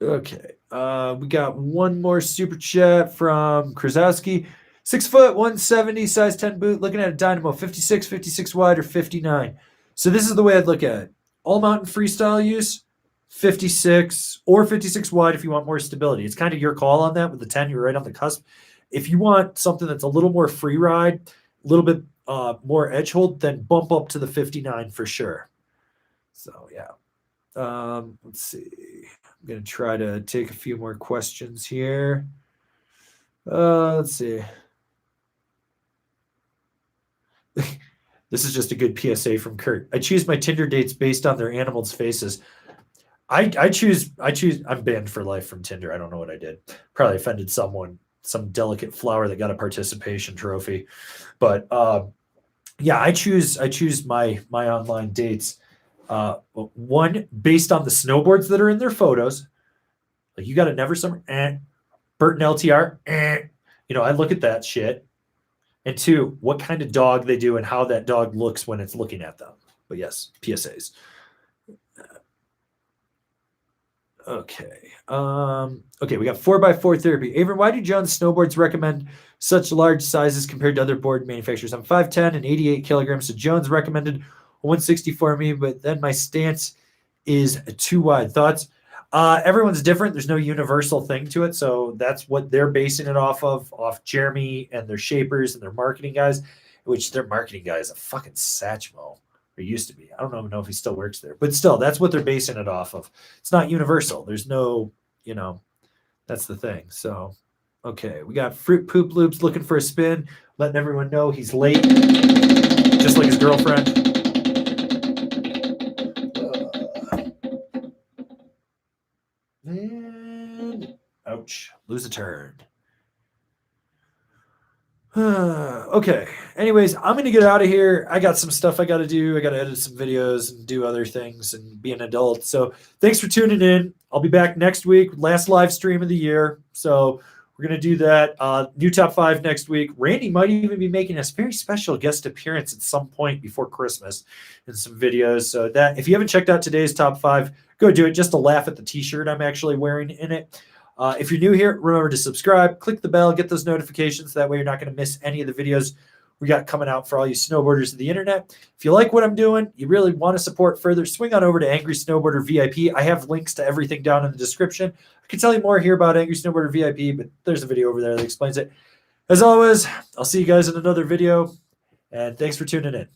Okay. We got one more super chat from Krasowski. 6 foot, 170, size 10 boot, looking at a Dynamo, 56, 56 wide, or 59. So this is the way I'd look at it. All mountain freestyle use, 56 or 56 wide if you want more stability. It's kind of your call on that. With the 10, you're right on the cusp. If you want something that's a little more free ride, a little bit more edge hold, then bump up to the 59 for sure. So, yeah. Let's see. I'm going to try to take a few more questions here. Let's see. This is just a good PSA from Kurt. I choose my Tinder dates based on their animals' faces. I choose. I'm banned for life from Tinder. I don't know what I did. Probably offended someone, some delicate flower that got a participation trophy. But yeah, I choose my online dates. One based on the snowboards that are in their photos. Like, you got a Never Summer, Burton LTR, I look at that shit. And two, what kind of dog they do and how that dog looks when it's looking at them. But yes, PSAs. Okay. Okay, we got 4x4 therapy. Avran, why do Jones snowboards recommend such large sizes compared to other board manufacturers? I'm 5'10 and 88 kilograms, so Jones recommended 160 for me, but then my stance is too wide. Thoughts? Everyone's different. There's no universal thing to it, so that's what they're basing it off Jeremy and their shapers and their marketing guys, which their marketing guy is a fucking Satchmo. Or used to be. I don't even know if he still works there, but still, that's what they're basing it off of. It's not universal. There's no, that's the thing. So, okay, we got Fruit Poop Loops looking for a spin, letting everyone know he's late, just like his girlfriend. And ouch, lose a turn. Okay. Anyways, I'm going to get out of here. I got some stuff I got to do. I got to edit some videos and do other things and be an adult. So thanks for tuning in. I'll be back next week. Last live stream of the year. So we're going to do that. New top 5 next week. Randy might even be making a very special guest appearance at some point before Christmas in some videos. So that, if you haven't checked out today's top 5, go do it just to laugh at the t-shirt I'm actually wearing in it. If you're new here, remember to subscribe, click the bell, get those notifications. That way you're not going to miss any of the videos we got coming out for all you snowboarders of the internet. If you like what I'm doing, you really want to support further, swing on over to Angry Snowboarder VIP. I have links to everything down in the description. I can tell you more here about Angry Snowboarder VIP, but there's a video over there that explains it. As always, I'll see you guys in another video, and thanks for tuning in.